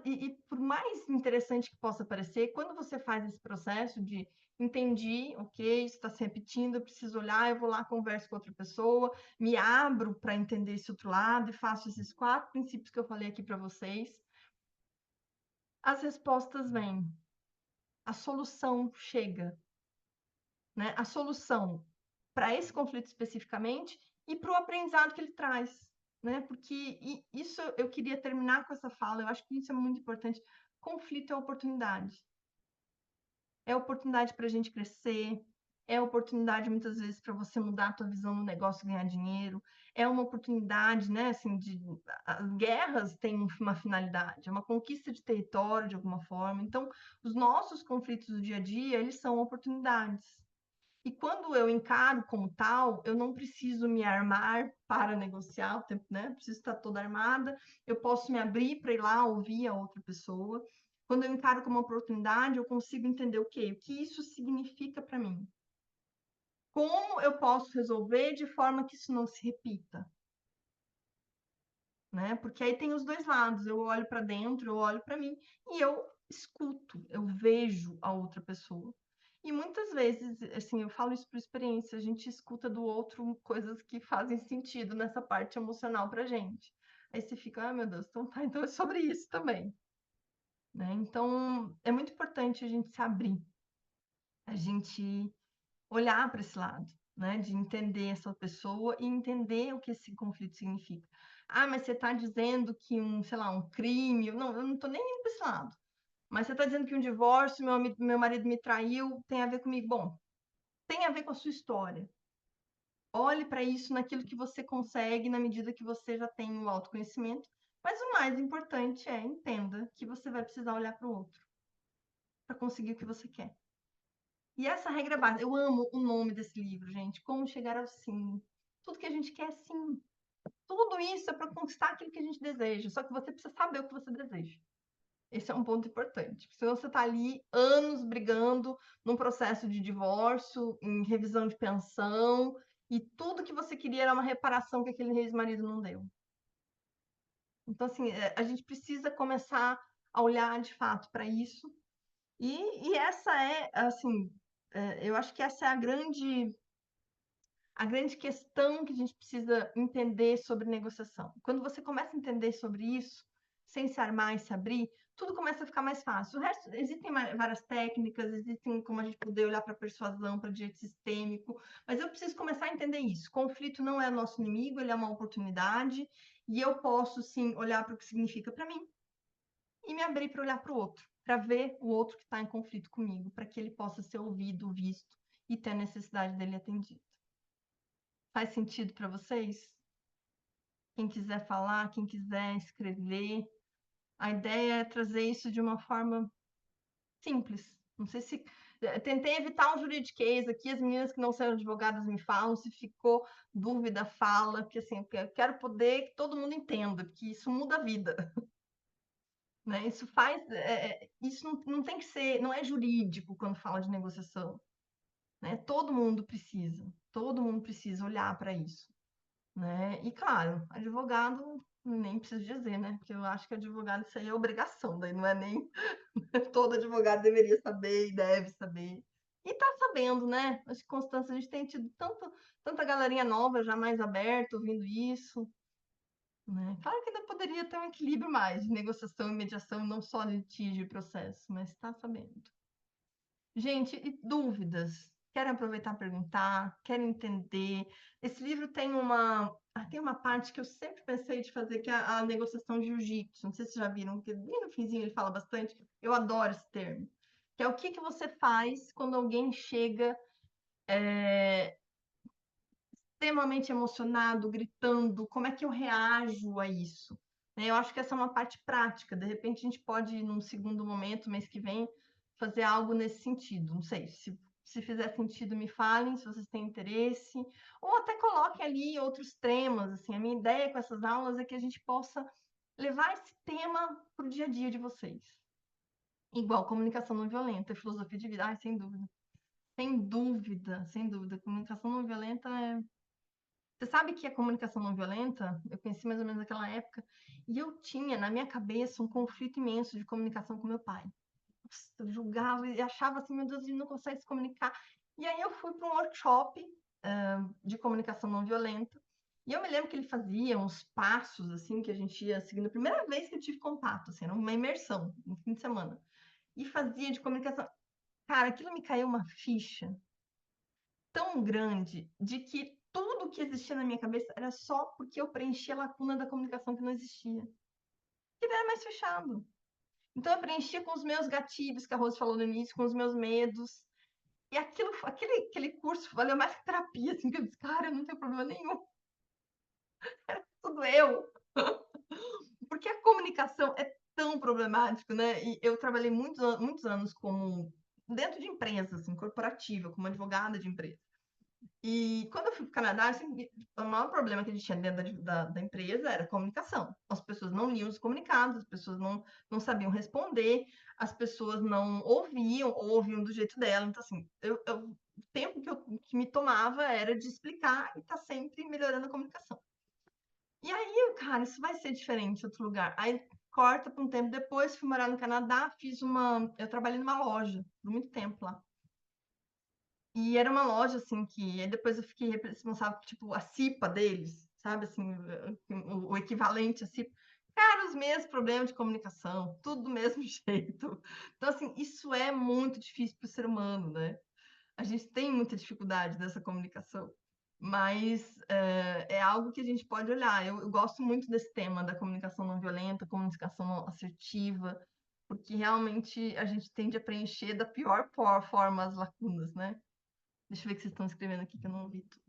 [SPEAKER 1] E por mais interessante que possa parecer, quando você faz esse processo de entendi, ok, isso está se repetindo, eu preciso olhar, eu vou lá, converso com outra pessoa, me abro para entender esse outro lado e faço esses 4 princípios que eu falei aqui para vocês, as respostas vêm, a solução chega, né? A solução para esse conflito especificamente e para o aprendizado que ele traz, né? Porque isso eu queria terminar com essa fala, eu acho que isso é muito importante. Conflito é oportunidade. É oportunidade para a gente crescer, é oportunidade muitas vezes para você mudar a tua visão no negócio e ganhar dinheiro, é uma oportunidade, né, assim, as guerras têm uma finalidade, é uma conquista de território de alguma forma. Então, os nossos conflitos do dia a dia, eles são oportunidades. E quando eu encaro como tal, eu não preciso me armar para negociar, né? Preciso estar toda armada, eu posso me abrir para ir lá ouvir a outra pessoa. Quando eu encaro como uma oportunidade, eu consigo entender o quê? O que isso significa para mim. Como eu posso resolver de forma que isso não se repita, né? Porque aí tem os dois lados. Eu olho para dentro, eu olho para mim e eu escuto, eu vejo a outra pessoa. E muitas vezes, assim, eu falo isso por experiência, a gente escuta do outro coisas que fazem sentido nessa parte emocional pra gente. Aí você fica, ah, meu Deus, então tá, então é sobre isso também, né? Então, é muito importante a gente se abrir, a gente olhar para esse lado, né? De entender essa pessoa e entender o que esse conflito significa. Ah, mas você está dizendo que sei lá, um crime. Não, eu não estou nem indo para esse lado. Mas você está dizendo que um divórcio, meu marido me traiu, tem a ver comigo. Bom, tem a ver com a sua história. Olhe para isso naquilo que você consegue, na medida que você já tem o autoconhecimento. Mas o mais importante é entenda que você vai precisar olhar para o outro para conseguir o que você quer. E essa regra básica, eu amo o nome desse livro, gente. Como chegar ao sim. Tudo que a gente quer é sim. Tudo isso é para conquistar aquilo que a gente deseja. Só que você precisa saber o que você deseja. Esse é um ponto importante. Senão você está ali anos brigando num processo de divórcio, em revisão de pensão, e tudo que você queria era uma reparação que aquele ex-marido não deu. Então, assim, a gente precisa começar a olhar de fato para isso. E essa é, assim, eu acho que essa é a grande questão que a gente precisa entender sobre negociação. Quando você começa a entender sobre isso, sem se armar e se abrir, tudo começa a ficar mais fácil. O resto, existem várias técnicas, existem como a gente poder olhar para a persuasão, para o direito sistêmico, mas eu preciso começar a entender isso. Conflito não é nosso inimigo, ele é uma oportunidade, e eu posso, sim, olhar para o que significa para mim e me abrir para olhar para o outro, para ver o outro que está em conflito comigo, para que ele possa ser ouvido, visto e ter a necessidade dele atendido. Faz sentido para vocês? quem quiser falar, quem quiser escrever. A ideia é trazer isso de uma forma simples. Não sei se. Tentei evitar um juridiquês aqui, as meninas que não são advogadas me falam, se ficou dúvida, fala, porque assim, eu quero poder que todo mundo entenda, porque isso muda a vida. Né? Isso faz. Isso não tem que ser, não é jurídico quando fala de negociação. Né? Todo mundo precisa olhar para isso. Né? E claro, advogado, nem preciso dizer, né? Porque eu acho que advogado isso aí é obrigação, daí não é nem todo advogado deveria saber e deve saber. E tá sabendo, né? Acho que, Constância, a gente tem tido tanta galerinha nova já mais aberta, ouvindo isso. Né? Claro que ainda poderia ter um equilíbrio mais de negociação e mediação, não só litígio e processo, mas está sabendo. Gente, e dúvidas? Querem aproveitar para perguntar? Querem entender? Esse livro tem uma parte que eu sempre pensei de fazer, que é a negociação de jiu-jitsu. Não sei se vocês já viram, porque bem no finzinho ele fala bastante. Eu adoro esse termo. Que é o que você faz quando alguém chega extremamente emocionado, gritando, como é que eu reajo a isso? Né? Eu acho que essa é uma parte prática. De repente, a gente pode, num segundo momento, mês que vem, fazer algo nesse sentido. Não sei, se fizer sentido, me falem, se vocês têm interesse, ou até coloquem ali outros temas. Assim, a minha ideia com essas aulas é que a gente possa levar esse tema para o dia a dia de vocês. Igual comunicação não violenta, filosofia de vida, ai, sem dúvida. Sem dúvida, sem dúvida. Comunicação não violenta é. Você sabe que a comunicação não violenta, eu conheci mais ou menos naquela época, e eu tinha na minha cabeça um conflito imenso de comunicação com meu pai. Nossa, eu julgava e achava assim, meu Deus, ele não consegue se comunicar. E aí eu fui para um workshop de comunicação não violenta, e eu me lembro que ele fazia uns passos assim que a gente ia seguindo. A primeira vez que eu tive contato, assim, era uma imersão, no fim de semana. E fazia de comunicação. Cara, aquilo me caiu uma ficha tão grande de que tudo que existia na minha cabeça era só porque eu preenchia a lacuna da comunicação que não existia. Que ele era mais fechado. Então eu preenchia com os meus gatilhos, que a Rose falou no início, com os meus medos. E aquele curso valeu mais que terapia, assim, que eu disse, cara, eu não tenho problema nenhum. Era tudo eu. Porque a comunicação é tão problemático, né? E eu trabalhei muitos anos como dentro de empresa, assim, corporativa, como advogada de empresa. E quando eu fui para o Canadá, assim, o maior problema que a gente tinha dentro da empresa era a comunicação. As pessoas não liam os comunicados, as pessoas não sabiam responder, as pessoas não ouviam ou ouviam do jeito dela. Então, assim, o tempo que me tomava era de explicar e estar sempre melhorando a comunicação. E aí, cara, isso vai ser diferente em outro lugar. Aí corta para um tempo depois, fui morar no Canadá, eu trabalhei numa loja por muito tempo lá. E era uma loja, assim, que aí depois eu fiquei responsável por, tipo, a CIPA deles, sabe, assim, o equivalente a CIPA. Cara, os mesmos problemas de comunicação, tudo do mesmo jeito. Então, assim, isso é muito difícil para o ser humano, né? A gente tem muita dificuldade dessa comunicação, mas é algo que a gente pode olhar. Eu gosto muito desse tema da comunicação não violenta, comunicação não assertiva, porque realmente a gente tende a preencher da pior forma as lacunas, né? Deixa eu ver o que vocês estão escrevendo aqui que eu não vi tudo.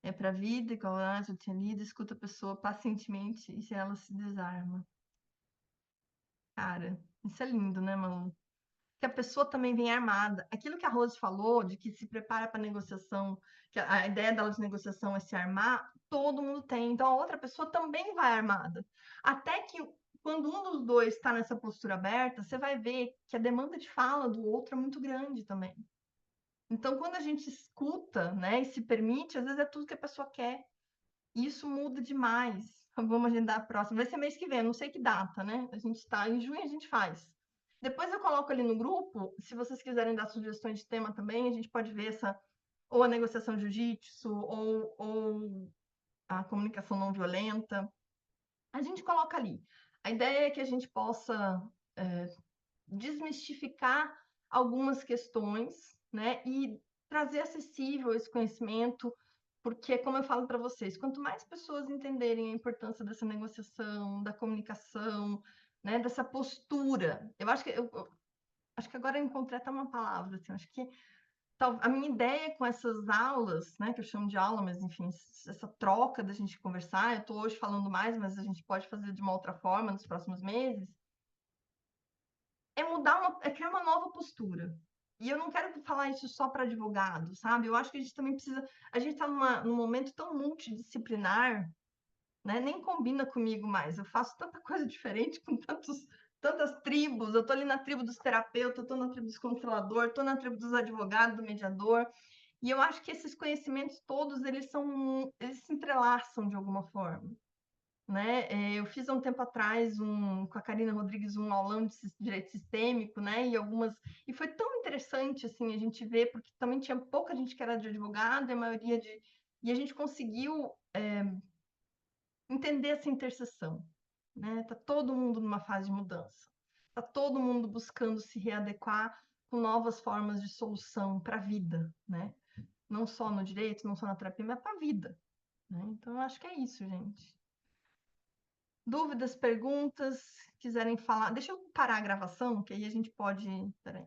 [SPEAKER 1] É para a vida, igualdade, eu tinha lido, escuta a pessoa pacientemente e se ela se desarma. Cara, isso é lindo, né, Malu? Que a pessoa também vem armada. Aquilo que a Rose falou, de que se prepara para negociação, que a ideia dela de negociação é se armar, todo mundo tem. Então a outra pessoa também vai armada. Até que quando um dos dois está nessa postura aberta, você vai ver que a demanda de fala do outro é muito grande também. Então, quando a gente escuta, né, e se permite, às vezes é tudo que a pessoa quer. E isso muda demais. Vamos agendar a próxima. Vai ser mês que vem, não sei que data, né? A gente está em junho, a gente faz. Depois eu coloco ali no grupo, se vocês quiserem dar sugestões de tema também, a gente pode ver ou a negociação de jiu-jitsu, ou a comunicação não violenta. A gente coloca ali. A ideia é que a gente possa desmistificar algumas questões, né? E trazer acessível esse conhecimento, porque, como eu falo para vocês, quanto mais pessoas entenderem a importância dessa negociação, da comunicação, né? Dessa postura, eu acho que agora eu encontrei até uma palavra, assim, acho que a minha ideia com essas aulas, né, que eu chamo de aula, mas enfim, essa troca da gente conversar, eu estou hoje falando mais, mas a gente pode fazer de uma outra forma nos próximos meses, é criar uma nova postura. E eu não quero falar isso só para advogado, sabe? Eu acho que a gente também precisa. A gente está num momento tão multidisciplinar, né? Nem combina comigo mais. Eu faço tanta coisa diferente com tantas tribos. Eu estou ali na tribo dos terapeutas, estou na tribo dos controladores, estou na tribo dos advogados, do mediador. E eu acho que esses conhecimentos todos, eles se entrelaçam de alguma forma, né? Eu fiz há um tempo atrás com a Karina Rodrigues um aulão de direito sistêmico, né? E foi tão interessante assim a gente ver, porque também tinha pouca gente que era de advogado, e a gente conseguiu entender essa interseção, né? Tá todo mundo numa fase de mudança, tá todo mundo buscando se readequar com novas formas de solução para a vida, né? Não só no direito, não só na terapia, mas para a vida, né? Então eu acho que é isso, gente. Dúvidas, perguntas, quiserem falar. Deixa eu parar a gravação, que aí a gente pode. Peraí.